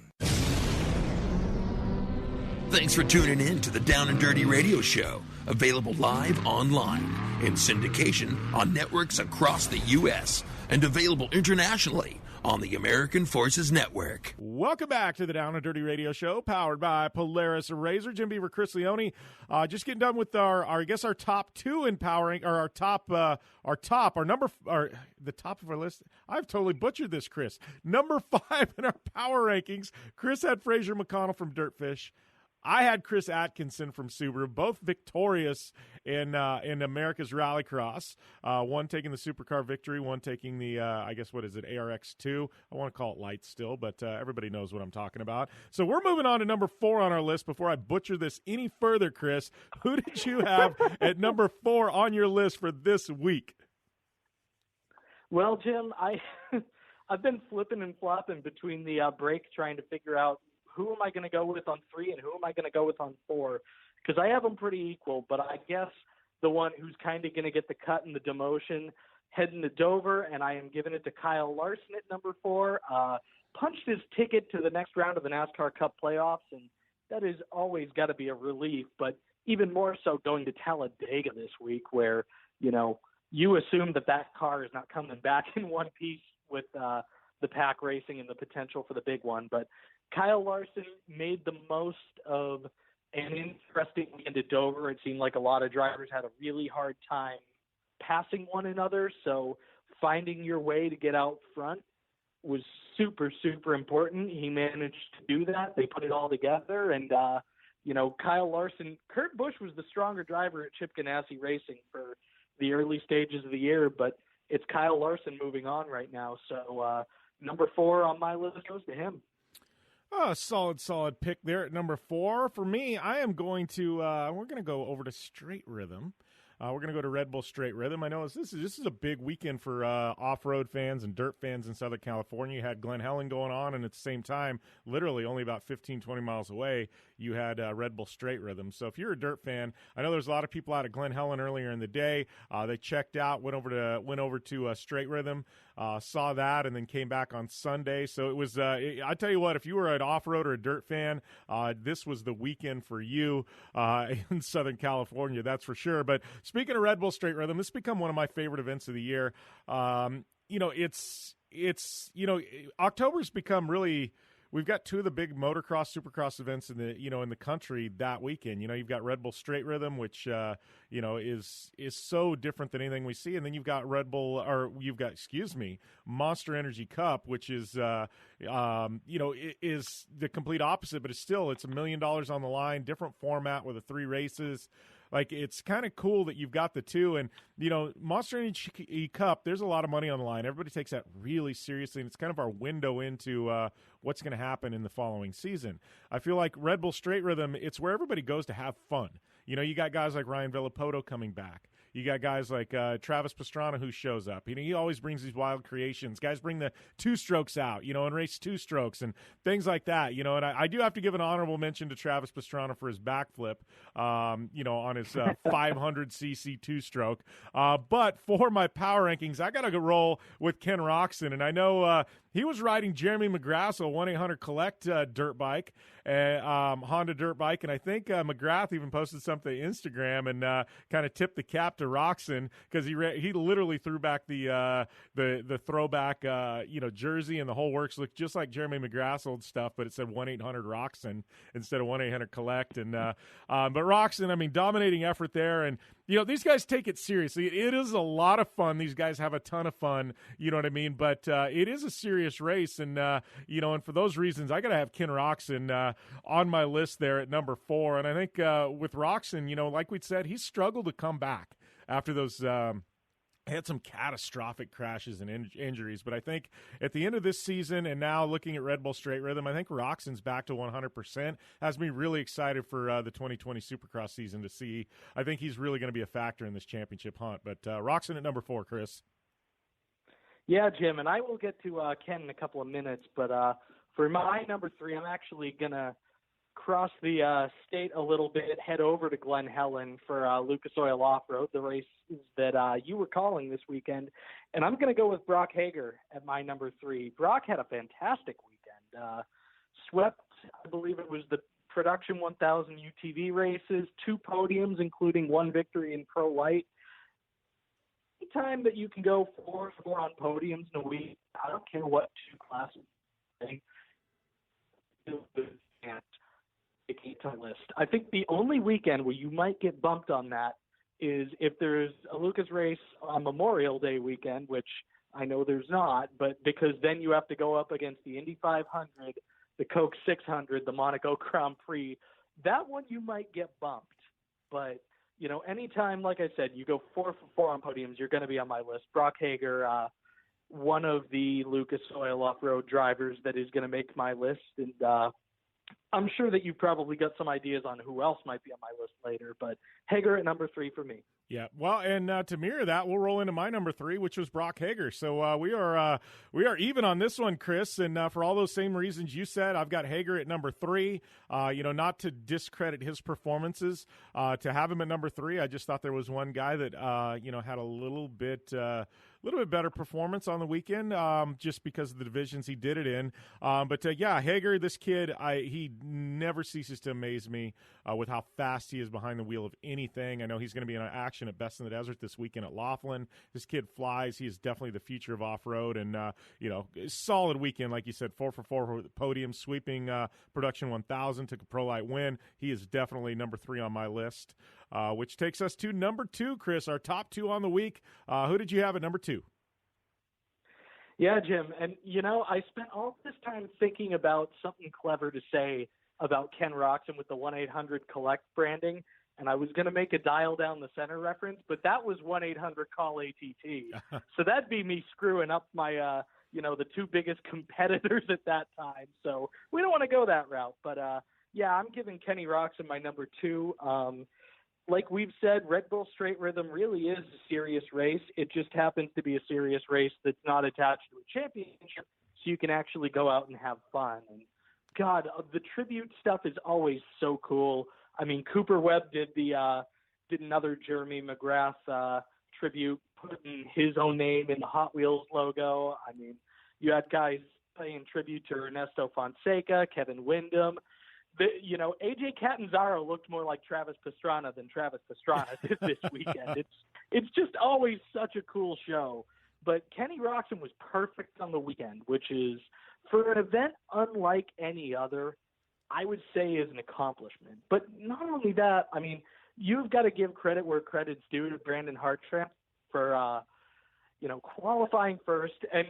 Speaker 1: Thanks for tuning in to the Down and Dirty Radio Show, available live online, in syndication on networks across the U.S., and available internationally on the American Forces Network.
Speaker 2: Welcome back to the Down and Dirty Radio Show, powered by Polaris RZR. Jim Beaver, Chris Leone. Just getting done with our top 2 in powering, or the top of our list. I've totally butchered this, Chris. Number 5 in our power rankings. Chris had Fraser McConnell from Dirtfish. I had Chris Atkinson from Subaru, both victorious in America's Rallycross. One taking the supercar victory, one taking the, ARX2. I want to call it light still, but everybody knows what I'm talking about. So we're moving on to number 4 on our list. Before I butcher this any further, Chris, who did you have at number 4 on your list for this week?
Speaker 11: Well, Jim, I've been flipping and flopping between the break, trying to figure out who am I going to go with on 3 and who am I going to go with on 4? Because I have them pretty equal, but I guess the one who's kind of going to get the cut and the demotion heading to Dover, and I am giving it to Kyle Larson at number 4. Punched his ticket to the next round of the NASCAR Cup playoffs, and that has always got to be a relief, but even more so going to Talladega this week where, you assume that car is not coming back in one piece with the pack racing and the potential for the big one. But Kyle Larson made the most of an interesting weekend at Dover. It seemed like a lot of drivers had a really hard time passing one another. So finding your way to get out front was super, super important. He managed to do that. They put it all together. And, Kyle Larson, Kurt Busch was the stronger driver at Chip Ganassi Racing for the early stages of the year, but it's Kyle Larson moving on right now. So number 4 on my list goes to him.
Speaker 2: Oh, solid pick there at number 4. For me, I am going to, we're going to go over to Straight Rhythm. We're going to go to Red Bull Straight Rhythm. I know this is a big weekend for off-road fans and dirt fans in Southern California. You had Glen Helen going on, and at the same time, literally only about 15, 20 miles away, you had Red Bull Straight Rhythm. So if you're a dirt fan, I know there's a lot of people out at Glen Helen earlier in the day. They checked out, went over to Straight Rhythm, saw that, and then came back on Sunday. So it was, I tell you what, if you were an off-road or a dirt fan, this was the weekend for you in Southern California, that's for sure. But speaking of Red Bull Straight Rhythm, this has become one of my favorite events of the year. October's become really. We've got 2 of the big motocross, supercross events in the country that weekend. You've got Red Bull Straight Rhythm, which is so different than anything we see, and then you've got Monster Energy Cup, which is is the complete opposite, but it's $1 million on the line, different format with the 3 races. Like, it's kind of cool that you've got the 2, and Monster Energy Cup, there's a lot of money on the line. Everybody takes that really seriously, and it's kind of our window into what's going to happen in the following season. I feel like Red Bull Straight Rhythm, it's where everybody goes to have fun. You got guys like Ryan Villapoto coming back. You got guys like Travis Pastrana who shows up. He always brings these wild creations. Guys bring the two-strokes out, and race two-strokes and things like that. And I do have to give an honorable mention to Travis Pastrana for his backflip, on his 500cc two-stroke. But for my power rankings, I got to go roll with Ken Roczen, and I know he was riding Jeremy McGrath's 1-800-COLLECT dirt bike, Honda dirt bike, and I think McGrath even posted something to Instagram and kind of tipped the cap to Roczen because he literally threw back the throwback jersey, and the whole works looked just like Jeremy McGrath's old stuff, but it said 1-800-ROCZEN instead of 1-800-COLLECT. And but Roczen, dominating effort there, and these guys take it seriously. It is a lot of fun. These guys have a ton of fun, you know what I mean? But it is a serious race, and and for those reasons, I got to have Ken Roczen on my list there at number 4. And I think with Roczen, like we said, he struggled to come back after those. Had some catastrophic crashes and injuries, but I think at the end of this season and now looking at Red Bull Straight Rhythm, I think Roczen's back to 100%. Has me really excited for the 2020 Supercross season to see. I think he's really going to be a factor in this championship hunt. But Roczen at number 4, Chris.
Speaker 11: Yeah, Jim, and I will get to Ken in a couple of minutes, but for my number 3, I'm actually going to cross the state a little bit, head over to Glen Helen for Lucas Oil Off-Road, the race that you were calling this weekend. And I'm going to go with Brock Hager at my number 3. Brock had a fantastic weekend. Swept, I believe it was the Production 1000 UTV races, 2 podiums, including 1 victory in Pro Light. Anytime that you can go 4 on podiums in a week, I don't care what 2 classes list. I think the only weekend where you might get bumped on that is if there's a Lucas race on Memorial Day weekend, which I know there's not, but because then you have to go up against the Indy 500, the Coke 600, the Monaco Grand Prix. That one you might get bumped. But, anytime, like I said, you go 4 on podiums, you're going to be on my list. Brock Hager, one of the Lucas Oil Off-Road drivers that is going to make my list. And I'm sure that you've probably got some ideas on who else might be on my list later, but Hager at number 3 for me.
Speaker 2: Yeah, well, and to mirror that, we'll roll into my number 3, which was Brock Hager. So we are even on this one, Chris. And for all those same reasons you said, I've got Hager at number 3. Not to discredit his performances, to have him at number 3. I just thought there was one guy that had a little bit better performance on the weekend, just because of the divisions he did it in. But Hager, this kid, he never ceases to amaze me with how fast he is behind the wheel of anything. I know he's going to be in action at Best in the Desert this weekend at Laughlin. This kid flies. He is definitely the future of off-road, and solid weekend, like you said, 4 for 4 with the podium, sweeping Production 1000, took a Pro Light win. He is definitely number 3 on my list, which takes us to number 2, Chris, our top 2 on the week. Who did you have at number 2?
Speaker 11: Yeah, Jim, and I spent all this time thinking about something clever to say about Ken Roczen with the 1-800-COLLECT branding, and I was going to make a dial down the center reference, but that was 1-800-CALL-ATT. So that'd be me screwing up my, the 2 biggest competitors at that time. So we don't want to go that route. But, I'm giving Kenny Roczen my number 2. Like we've said, Red Bull Straight Rhythm really is a serious race. It just happens to be a serious race that's not attached to a championship, so you can actually go out and have fun. And God, the tribute stuff is always so cool. I mean, Cooper Webb did another Jeremy McGrath tribute, putting his own name in the Hot Wheels logo. I mean, you had guys paying tribute to Ernesto Fonseca, Kevin Windham. AJ Catanzaro looked more like Travis Pastrana than Travis Pastrana did this weekend. It's just always such a cool show. But Kenny Roczen was perfect on the weekend, which is, for an event unlike any other, I would say is an accomplishment. But not only that, I mean, you've got to give credit where credit's due to Brandon Hartranft for, qualifying first. And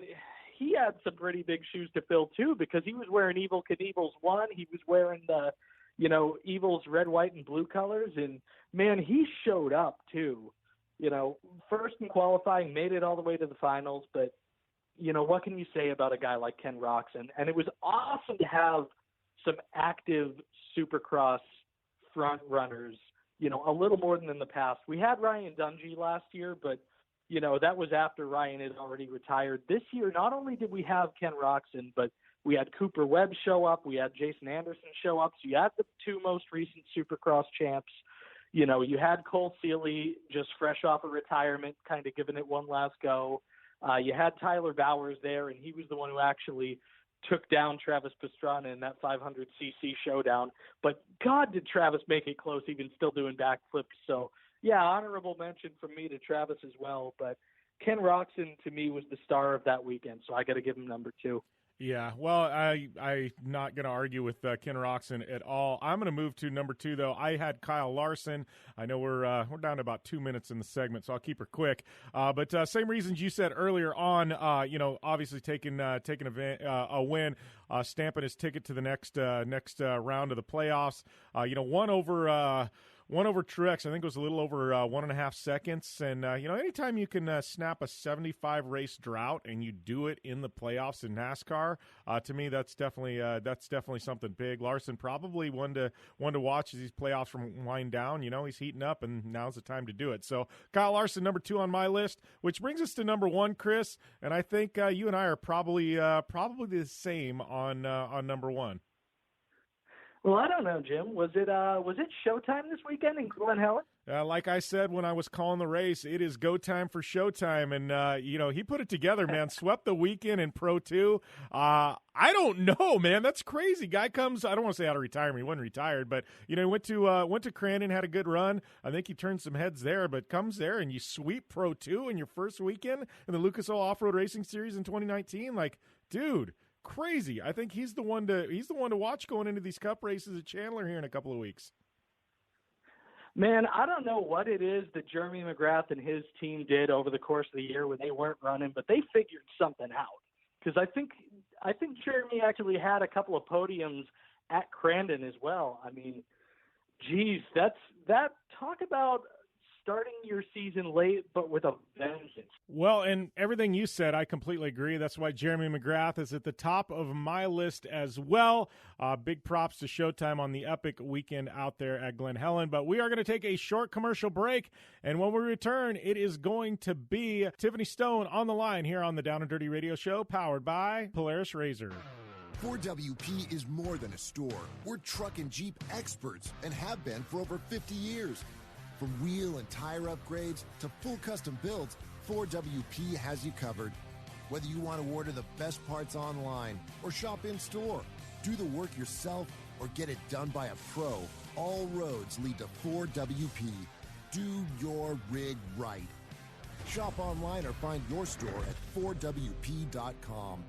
Speaker 11: he had some pretty big shoes to fill too, because he was wearing Evel Knievel's 1. He was wearing the, Evil's red, white, and blue colors. And man, he showed up too, first in qualifying, made it all the way to the finals. But, what can you say about a guy like Ken Roczen? And it was awesome to have some active Supercross front runners a little more than in the past. We had Ryan Dungey last year, but, that was after Ryan had already retired. This year, not only did we have Ken Roczen, but we had Cooper Webb show up. We had Jason Anderson show up. So you had the two most recent Supercross champs. You had Cole Seeley just fresh off of retirement, kind of giving it one last go. You had Tyler Bowers there, and he was the one who actually took down Travis Pastrana in that 500cc showdown. But God, did Travis make it close, even still doing backflips. So, yeah, honorable mention from me to Travis as well. But Ken Roczen, to me, was the star of that weekend, so I got to give him number 2.
Speaker 2: Yeah, well, I'm not going to argue with Ken Roczen at all. I'm going to move to number 2, though. I had Kyle Larson. I know we're down to about 2 minutes in the segment, so I'll keep her quick. But same reasons you said earlier on. Obviously taking a win, stamping his ticket to the next round of the playoffs. One over Truex, I think it was a little over 1.5 seconds. And, anytime you can snap a 75-race drought and you do it in the playoffs in NASCAR, to me, that's definitely something big. Larson probably one to watch as these playoffs wind down. He's heating up, and now's the time to do it. So Kyle Larson, number 2 on my list, which brings us to number 1, Chris. And I think you and I are probably the same on number 1.
Speaker 11: Well, I don't know, Jim. Was it showtime this weekend in Glen Helen?
Speaker 2: Like I said when I was calling the race, it is go time for showtime. And, he put it together, man. Swept the weekend in Pro 2. I don't know, man. That's crazy. Guy comes, I don't want to say out of retirement. He wasn't retired, but, he went to Crandon, had a good run. I think he turned some heads there, but comes there and you sweep Pro 2 in your first weekend in the Lucas Oil Off-Road Racing Series in 2019. Like, dude. Crazy. I think he's the one to watch going into these Cup races at Chandler here in a couple of weeks.
Speaker 11: Man, I don't know what it is that Jeremy McGrath and his team did over the course of the year when they weren't running, but they figured something out. Because I think Jeremy actually had a couple of podiums at Crandon as well. I mean, geez, talk about starting your season late, but with a vengeance.
Speaker 2: Well, and everything you said, I completely agree. That's why Jeremy McGrath is at the top of my list as well. Big props to Showtime on the epic weekend out there at Glen Helen. But we are going to take a short commercial break, and when we return, it is going to be Tiffany Stone on the line here on the Down and Dirty Radio Show, powered by Polaris RZR.
Speaker 7: 4WP is more than a store. We're truck and Jeep experts and have been for over 50 years. From wheel and tire upgrades to full custom builds, 4WP has you covered. Whether you want to order the best parts online or shop in store, do the work yourself, or get it done by a pro, all roads lead to 4WP. Do your rig right. Shop online or find your store at 4WP.com.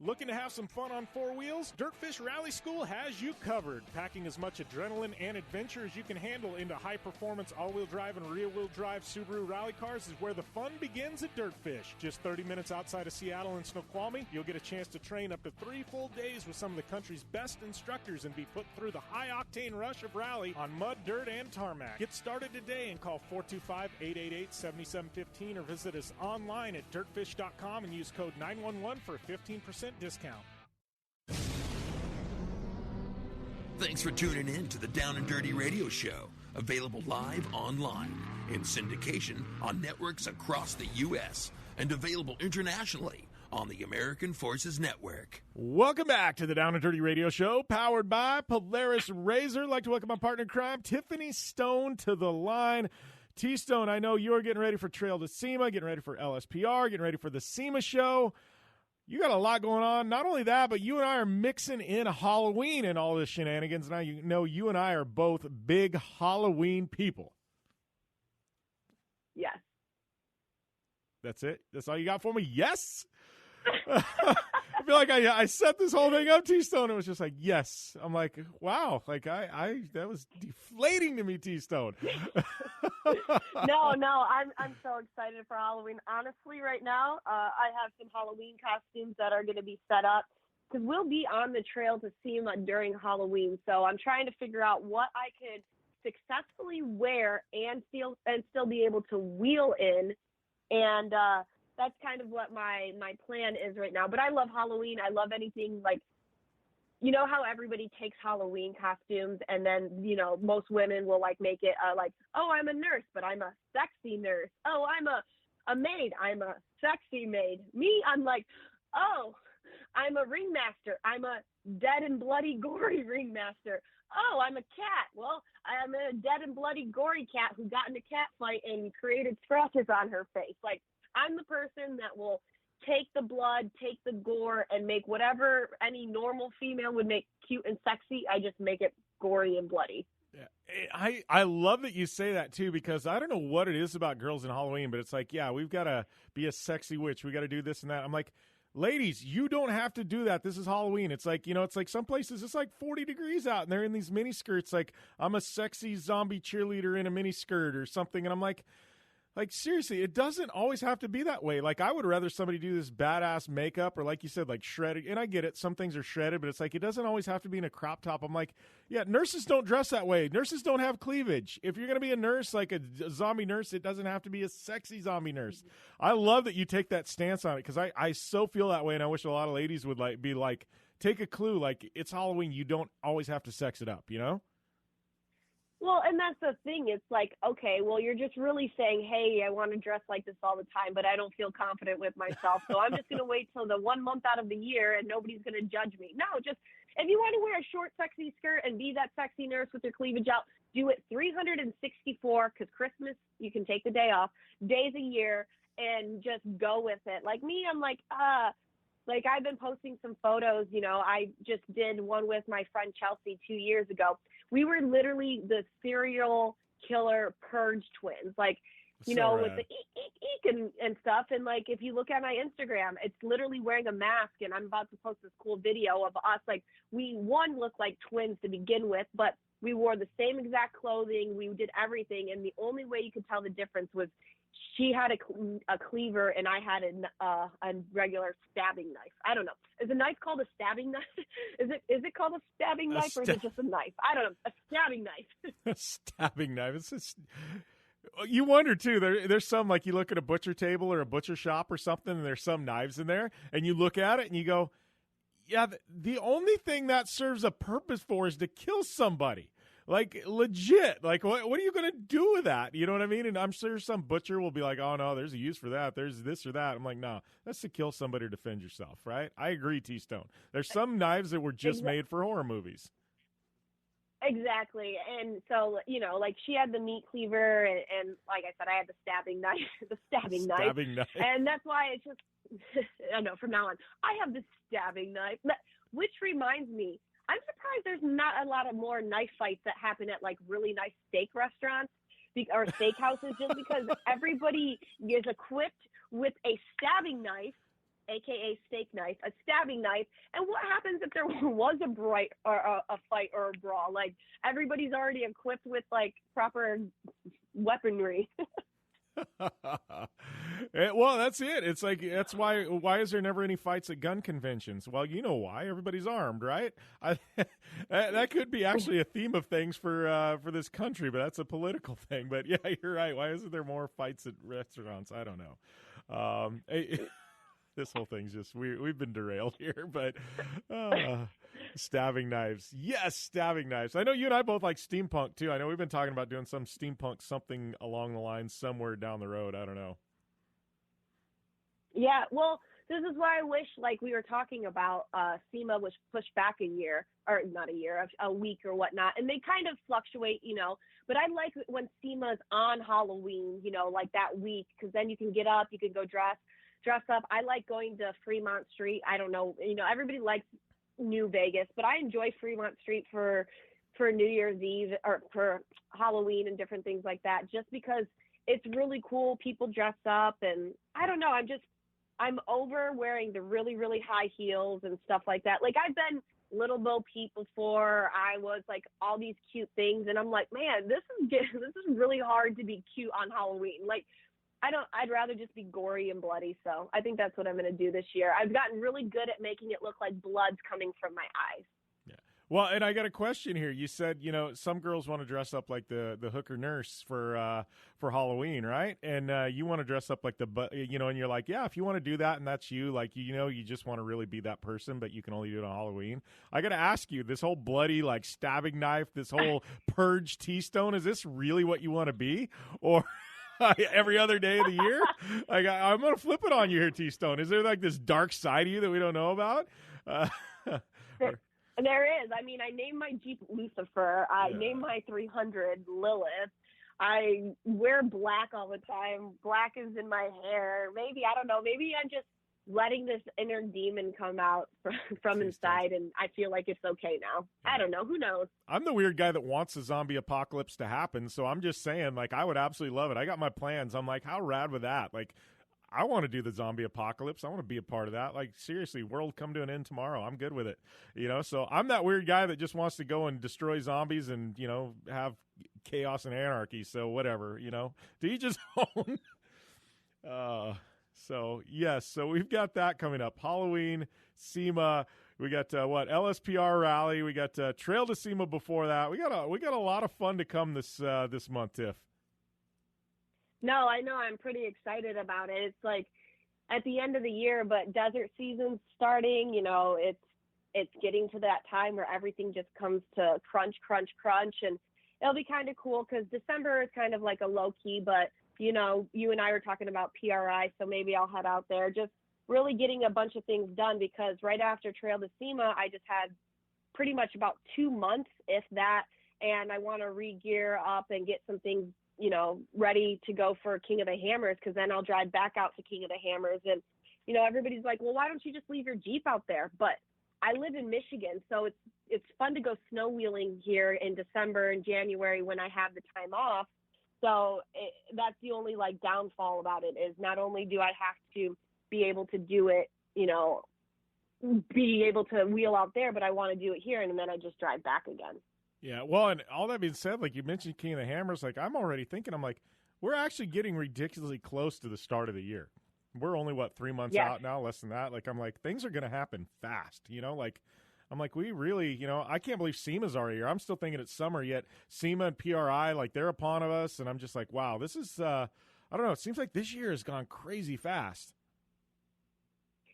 Speaker 2: Looking to have some fun on 4 wheels? Dirtfish Rally School has you covered. Packing as much adrenaline and adventure as you can handle into high-performance all-wheel drive and rear-wheel drive Subaru rally cars is where the fun begins at Dirtfish. Just 30 minutes outside of Seattle and Snoqualmie, you'll get a chance to train up to 3 full days with some of the country's best instructors and be put through the high-octane rush of rally on mud, dirt, and tarmac. Get started today and call 425-888-7715 or visit us online at dirtfish.com and use code 911 for a 15% discount.
Speaker 1: Thanks for tuning in to the Down and Dirty Radio Show, available live online, in syndication on networks across the U.S., and available internationally on the American Forces Network.
Speaker 2: Welcome back to the Down and Dirty Radio Show, powered by Polaris RZR. I'd like to welcome my partner in crime, Tiffany Stone, to the line. T-Stone, I know you're getting ready for Trail to SEMA, getting ready for LSPR, getting ready for the SEMA show. You got a lot going on. Not only that, but you and I are mixing in Halloween and all this shenanigans. Now, you know you and I are both big Halloween people.
Speaker 13: Yes.
Speaker 2: That's it? That's all you got for me? Yes? I feel like I set this whole thing up, T-Stone. It was just like, yes. I'm like, wow. Like, that was deflating to me, T-Stone.
Speaker 13: No, I'm so excited for Halloween. Honestly, right now, I have some Halloween costumes that are going to be set up because we'll be on the trail to SEMA during Halloween. So I'm trying to figure out what I could successfully wear and still be able to wheel in. And that's kind of what my plan is right now. But I love Halloween. I love anything like you know how everybody takes Halloween costumes and then, you know, most women will like make it like, oh, I'm a nurse, but I'm a sexy nurse. Oh, I'm a maid. I'm a sexy maid. Me, I'm like, oh, I'm a ringmaster. I'm a dead and bloody gory ringmaster. Oh, I'm a cat. Well, I'm a dead and bloody gory cat who got in a cat fight and created scratches on her face. Like, I'm the person that will take the blood, take the gore, and make whatever any normal female would make cute and sexy. I just make it gory and bloody.
Speaker 2: Yeah, I love that you say that, too, because I don't know what it is about girls in Halloween, but it's like, yeah, we've got to be a sexy witch. We got to do this and that. I'm like, ladies, you don't have to do that. This is Halloween. It's like, you know, it's like some places it's like 40 degrees out and they're in these mini skirts. Like, I'm a sexy zombie cheerleader in a mini skirt or something. And I'm like, seriously, it doesn't always have to be that way. Like, I would rather somebody do this badass makeup or, like you said, like shredded. And I get it. Some things are shredded, but it's like it doesn't always have to be in a crop top. I'm like, yeah, nurses don't dress that way. Nurses don't have cleavage. If you're going to be a nurse, like a zombie nurse, it doesn't have to be a sexy zombie nurse. I love that you take that stance on it because I so feel that way, and I wish a lot of ladies would be like, take a clue. Like, it's Halloween. You don't always have to sex it up, you know?
Speaker 13: Well, and that's the thing. It's like, okay, well, you're just really saying, hey, I want to dress like this all the time, but I don't feel confident with myself. So I'm just going to wait till the 1 month out of the year and nobody's going to judge me. No, just if you want to wear a short, sexy skirt and be that sexy nurse with your cleavage out, do it 364 because Christmas, you can take the day off, days a year, and just go with it. Like me, I'm like, like I've been posting some photos, you know, I just did one with my friend Chelsea 2 years ago. We were literally the serial killer purge twins, like, you know, with the eek and stuff. And like, if you look at my Instagram, it's literally wearing a mask. And I'm about to post this cool video of us. Like, we looked like twins to begin with, but we wore the same exact clothing. We did everything. And the only way you could tell the difference was she had a cleaver and I had a regular stabbing knife. I don't know. Is a knife called a stabbing knife? Is it called a stabbing knife or is it just a knife? I don't know. A stabbing knife.
Speaker 2: A stabbing knife. It's just, you wonder too. There's some, like, you look at a butcher table or a butcher shop or something, and there's some knives in there, and you look at it and you go, yeah, the only thing that serves a purpose for is to kill somebody. Like, legit. Like, what are you going to do with that? You know what I mean? And I'm sure some butcher will be like, oh, no, there's a use for that. There's this or that. I'm like, no, that's to kill somebody or defend yourself, right? I agree, T-Stone. There's some knives that were just made for horror movies.
Speaker 13: Exactly. And so, you know, like, she had the meat cleaver, and like I said, I had the stabbing knife,
Speaker 2: Stabbing knife.
Speaker 13: And that's why it's just, I know, from now on, I have the stabbing knife, which reminds me, I'm surprised there's not a lot of more knife fights that happen at like really nice steak restaurants or steakhouses, just because everybody is equipped with a stabbing knife, aka steak knife, a stabbing knife. And what happens if there was a fight or a brawl? Like, everybody's already equipped with like proper weaponry.
Speaker 2: Well, that's it. It's like, that's why is there never any fights at gun conventions? Well, you know why. Everybody's armed, right? That could be actually a theme of things for this country, but that's a political thing. But yeah, you're right. Why isn't there more fights at restaurants? I don't know. This whole thing's just, we've been derailed here, but stabbing knives. Yes, stabbing knives. I know you and I both like steampunk, too. I know we've been talking about doing some steampunk something along the line somewhere down the road. I don't know.
Speaker 13: Yeah, well, this is why I wish, like we were talking about, SEMA was pushed back a year, or not a year, a week or whatnot, and they kind of fluctuate, you know, but I like when SEMA's on Halloween, you know, like that week, because then you can get up, you can go dress up. I like going to Fremont Street. I don't know, you know, everybody likes New Vegas, but I enjoy Fremont Street for New Year's Eve or for Halloween and different things like that, just because it's really cool. People dress up, and I don't know, I'm over wearing the really, really high heels and stuff like that. Like, I've been Little Bo Peep before. I was like all these cute things, and I'm like, man, this is really hard to be cute on Halloween. Like, I'd rather just be gory and bloody. So I think that's what I'm going to do this year. I've gotten really good at making it look like blood's coming from my eyes.
Speaker 2: Yeah. Well, and I got a question here. You said, some girls want to dress up like the hooker nurse for Halloween, right? And you want to dress up like and you're like, yeah, if you want to do that and that's you, like, you just want to really be that person, but you can only do it on Halloween. I got to ask you, this whole bloody, like, stabbing knife, this whole purge T-Stone, is this really what you want to be? Or every other day of the year? Like, I'm going to flip it on you here, T-Stone. Is there, like, this dark side of you that we don't know about?
Speaker 13: There is. I mean, I named my Jeep Lucifer. I named my 300 Lilith. I wear black all the time. Black is in my hair. Maybe, I don't know, maybe I'm just letting this inner demon come out from inside, and I feel like it's okay now. I don't know. Who knows? I'm
Speaker 2: the weird guy that wants a zombie apocalypse to happen, so I'm just saying, like, I would absolutely love it. I got my plans. I'm like, how rad would that? Like, I want to do the zombie apocalypse. I want to be a part of that. Like, seriously, world come to an end tomorrow. I'm good with it. So I'm that weird guy that just wants to go and destroy zombies and, have chaos and anarchy. So whatever, do you just own? So yes, so we've got that coming up. Halloween, SEMA. We got LSPR rally. We got Trail to SEMA before that. We got a lot of fun to come this month, Tiff.
Speaker 13: No, I know. I'm pretty excited about it. It's like at the end of the year, but desert season's starting. It's getting to that time where everything just comes to crunch, and it'll be kind of cool because December is kind of like a low key. But you and I were talking about PRI, so maybe I'll head out there. Just really getting a bunch of things done because right after Trail to SEMA, I just had pretty much about 2 months, if that, and I want to re-gear up and get some things ready to go for King of the Hammers, because then I'll drive back out to King of the Hammers. And, everybody's like, well, why don't you just leave your Jeep out there? But I live in Michigan, so it's fun to go snow wheeling here in December and January when I have the time off. So that's the only, like, downfall about it is not only do I have to be able to do it, be able to wheel out there, but I want to do it here, and then I just drive back again.
Speaker 2: Yeah, well, and all that being said, like you mentioned King of the Hammers, like I'm already thinking, I'm like, we're actually getting ridiculously close to the start of the year. We're only, 3 months out now, less than that. Like, I'm like, things are going to happen fast, like, I'm like, we really, I can't believe SEMA's already here. I'm still thinking it's summer, yet SEMA and PRI, like, they're upon us, and I'm just like, wow, this is, I don't know, it seems like this year has gone crazy fast.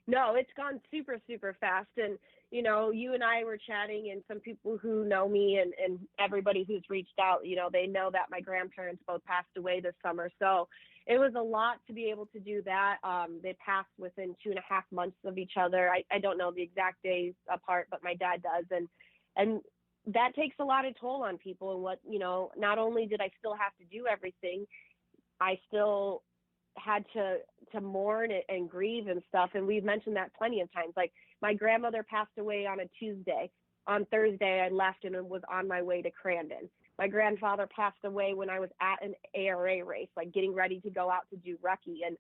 Speaker 13: No, it's gone super, super fast. And, you and I were chatting, and some people who know me and everybody who's reached out, they know that my grandparents both passed away this summer. So it was a lot to be able to do that. They passed within 2.5 months of each other. I don't know the exact days apart, but my dad does. And that takes a lot of toll on people. And what, not only did I still have to do everything, I still had to mourn and grieve and stuff. And we've mentioned that plenty of times. Like, my grandmother passed away on a Tuesday. On Thursday, I left and was on my way to Crandon. My grandfather passed away when I was at an ARA race, like getting ready to go out to do recce. And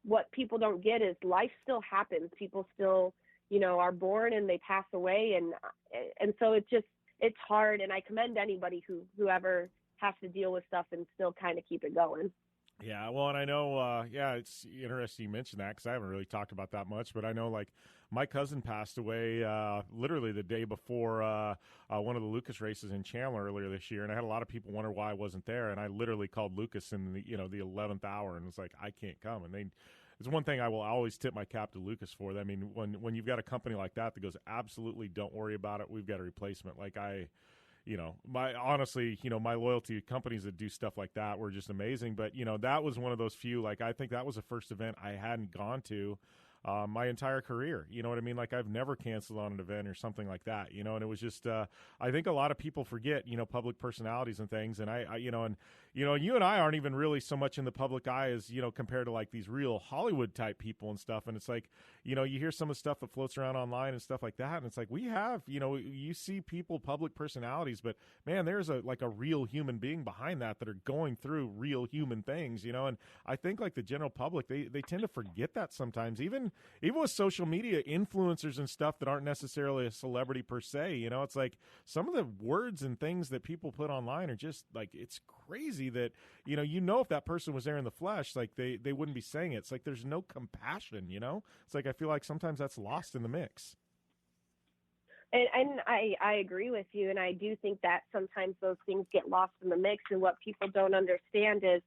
Speaker 13: what people don't get is life still happens. People still, are born and they pass away. And so it's hard. And I commend anybody whoever has to deal with stuff and still kind of keep it going.
Speaker 2: Yeah, well, and I know, it's interesting you mentioned that because I haven't really talked about that much, but I know, like, my cousin passed away literally the day before one of the Lucas races in Chandler earlier this year, and I had a lot of people wonder why I wasn't there, and I literally called Lucas in the 11th hour and was like, I can't come, and it's one thing I will always tip my cap to Lucas for. I mean, when you've got a company like that goes, absolutely don't worry about it, we've got a replacement. Like, my loyalty to companies that do stuff like that were just amazing. But, that was one of those few, like, I think that was the first event I hadn't gone to my entire career. You know what I mean? Like, I've never canceled on an event or something like that, and it was just, I think a lot of people forget, public personalities and things. And you and I aren't even really so much in the public eye as, compared to like these real Hollywood type people and stuff. And it's like, you hear some of the stuff that floats around online and stuff like that. And it's like, we have, you see people, public personalities, but man, there's a real human being behind that are going through real human things, and I think like the general public, they tend to forget that sometimes, even with social media influencers and stuff that aren't necessarily a celebrity per se, it's like some of the words and things that people put online are just like, it's crazy that, if that person was there in the flesh, like they wouldn't be saying it. It's like, there's no compassion, it's like, I feel like sometimes that's lost in the mix.
Speaker 13: And I agree with you, and I do think that sometimes those things get lost in the mix, and what people don't understand is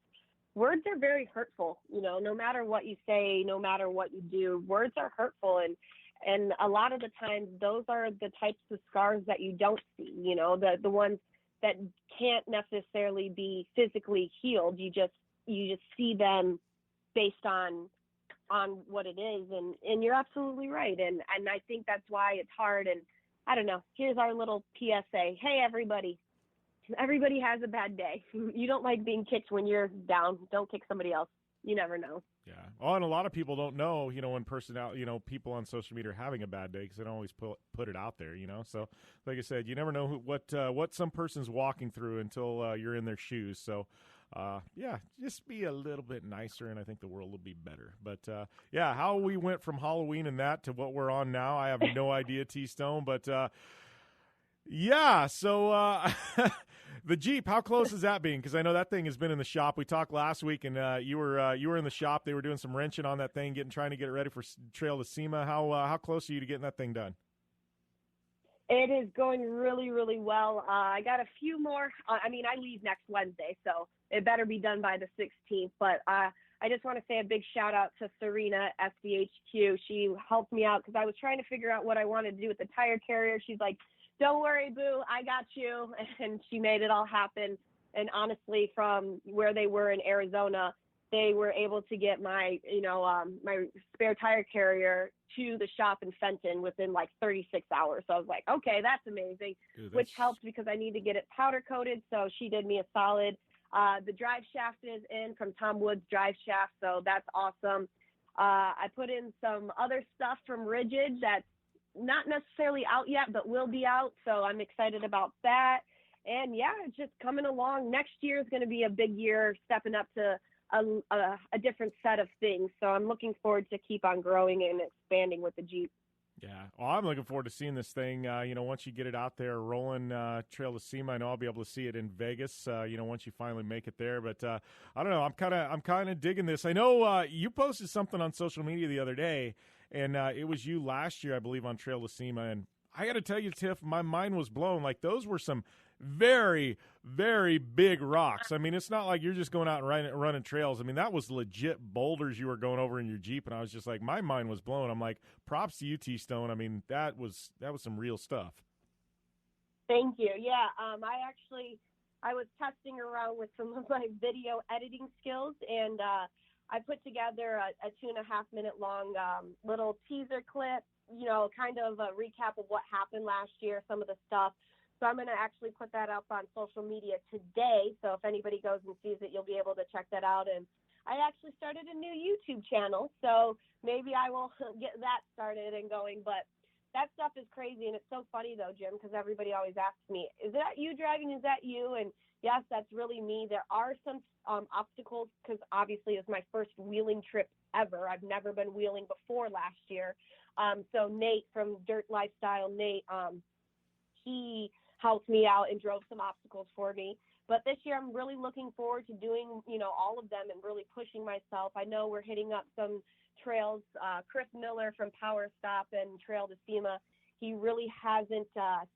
Speaker 13: words are very hurtful. No matter what you say, no matter what you do, words are hurtful, and a lot of the times those are the types of scars that you don't see, the ones that can't necessarily be physically healed. You just see them based on what it is, and you're absolutely right, and I think that's why it's hard. And I don't know, here's our little PSA. Hey, everybody has a bad day. You don't like being kicked when you're down. Don't kick somebody else. You never know.
Speaker 2: Yeah. Oh, and a lot of people don't know, when people on social media are having a bad day because they don't always put it out there, So, like I said, you never know what some person's walking through until you're in their shoes. So, just be a little bit nicer, and I think the world will be better. But, how we went from Halloween and that to what we're on now, I have no idea, T-Stone. But, so the Jeep, how close is that being? Because I know that thing has been in the shop. We talked last week, and you were in the shop. They were doing some wrenching on that thing, trying to get it ready for Trail to SEMA. How close are you to getting that thing done?
Speaker 13: It is going really, really well. I got a few more. I leave next Wednesday, so it better be done by the 16th. But I just want to say a big shout out to Serena, SDHQ. She helped me out because I was trying to figure out what I wanted to do with the tire carrier. She's like, "Don't worry, boo, I got you." And she made it all happen. And honestly, from where they were in Arizona, they were able to get my spare tire carrier to the shop in Fenton within like 36 hours. So I was like, okay, that's amazing, which helped because I need to get it powder coated. So she did me a solid. The drive shaft is in from Tom Wood's drive shaft. So that's awesome. I put in some other stuff from Rigid that's not necessarily out yet, but will be out. So I'm excited about that. And it's just coming along. Next year is going to be a big year, stepping up to a different set of things. So I'm looking forward to keep on growing and expanding with the Jeep.
Speaker 2: Yeah. Well, I'm looking forward to seeing this thing, once you get it out there rolling, Trail to SEMA. I know I'll be able to see it in Vegas, once you finally make it there. But I don't know. I'm kind of digging this. I know you posted something on social media the other day, and it was you last year, I believe, on Trail to SEMA. And I got to tell you, Tiff, my mind was blown. Like, those were some very, very big rocks. I mean, it's not like you're just going out and running trails. I mean, that was legit boulders you were going over in your Jeep, and I was just like, my mind was blown. I'm like, props to you, T-Stone. I mean, that was some real stuff.
Speaker 13: Thank you. Yeah, I was testing around with some of my video editing skills, and I put together a 2.5 minute long little teaser clip, kind of a recap of what happened last year, some of the stuff. So I'm going to actually put that up on social media today. So if anybody goes and sees it, you'll be able to check that out. And I actually started a new YouTube channel, so maybe I will get that started and going. But that stuff is crazy, and it's so funny, though, Jim, because everybody always asks me, is that you driving? Is that you? And, yes, that's really me. There are some obstacles because, obviously, it's my first wheeling trip ever. I've never been wheeling before last year. So Nate from Dirt Lifestyle, he helped me out and drove some obstacles for me. But this year I'm really looking forward to doing, all of them and really pushing myself. I know we're hitting up some trails. Chris Miller from Power Stop and Trail to SEMA, he really hasn't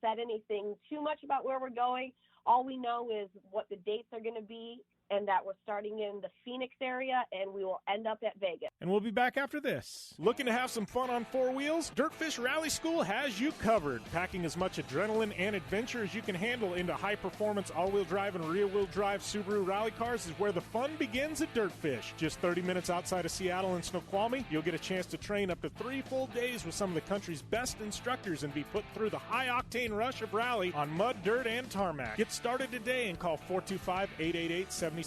Speaker 13: said anything too much about where we're going. All we know is what the dates are going to be and that we're starting in the Phoenix area and we will end up at Vegas.
Speaker 2: And we'll be back after this. Looking to have some fun on four wheels? Dirtfish Rally School has you covered. Packing as much adrenaline and adventure as you can handle into high-performance all-wheel drive and rear-wheel drive Subaru rally cars is where the fun begins at Dirtfish. Just 30 minutes outside of Seattle and Snoqualmie, you'll get a chance to train up to 3 full days with some of the country's best instructors and be put through the high-octane rush of rally on mud, dirt, and tarmac. Get started today and call 425-888-7715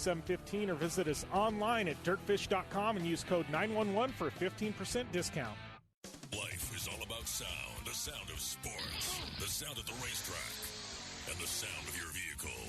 Speaker 2: or visit us online at dirtfish.com and use code 911 for a 15% discount.
Speaker 12: Life is all about sound, the sound of sports, the sound at the racetrack, and the sound of your vehicle.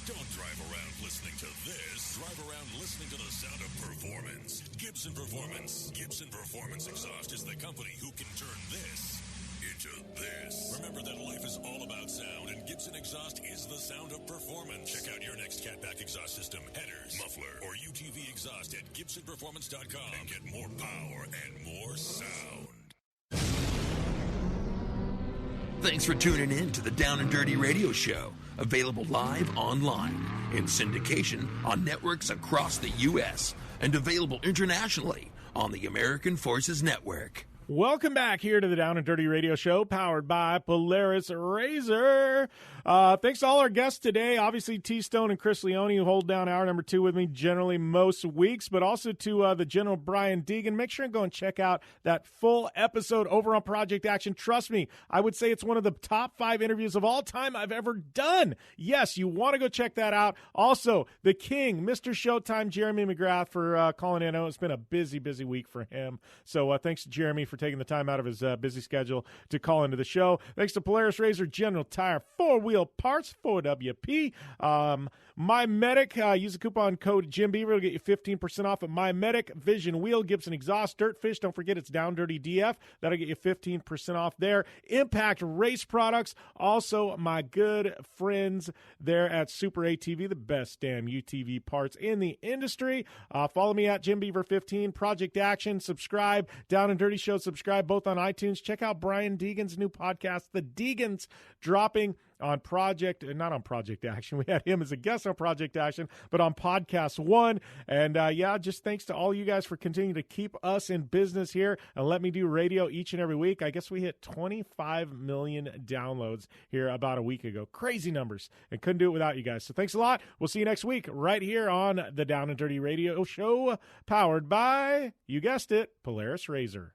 Speaker 12: Don't drive around listening to this. Drive around listening to the sound of performance. Gibson Performance. Gibson Performance Exhaust is the company who can turn this into this. Remember that life is all about sound, and Gibson Exhaust is the sound of performance. Check out your next catback exhaust system, headers, muffler, or UTV exhaust at GibsonPerformance.com and get more power and more sound.
Speaker 1: Thanks for tuning in to the Down and Dirty Radio Show, available live online, in syndication on networks across the U.S., and available internationally on the American Forces Network.
Speaker 2: Welcome back here to the Down and Dirty Radio Show, powered by Polaris Razor. Thanks to all our guests today. Obviously, T. Stone and Chris Leone, who hold down hour number 2 with me generally most weeks, but also to the General Brian Deegan. Make sure and go and check out that full episode over on Project Action. Trust me, I would say it's one of the top 5 interviews of all time I've ever done. Yes, you want to go check that out. Also, the King, Mr. Showtime, Jeremy McGrath, for calling in. I know it's been a busy week for him. So thanks to Jeremy for taking the time out of his busy schedule to call into the show. Thanks to Polaris Razor General Tire 4-wheel parts, 4WP. My Medic, use the coupon code Jim Beaver to get you 15% off at My Medic. Vision Wheel, Gibson Exhaust, Dirtfish. Don't forget it's Down Dirty DF. That'll get you 15% off there. Impact Race Products. Also, my good friends there at Super ATV, the best damn UTV parts in the industry. Follow me at Jim Beaver 15. Project Action. Subscribe. Down and Dirty Show. Subscribe both on iTunes. Check out Brian Deegan's new podcast, The Deegans, dropping on not on Project Action. We had him as a guest on Project Action, but on Podcast One. And just thanks to all you guys for continuing to keep us in business here and let me do radio each and every week. I guess we hit 25 million downloads here about a week ago. Crazy numbers, and couldn't do it without you guys. So thanks a lot. We'll see you next week right here on the Down and Dirty Radio Show, powered by, you guessed it, Polaris Razor.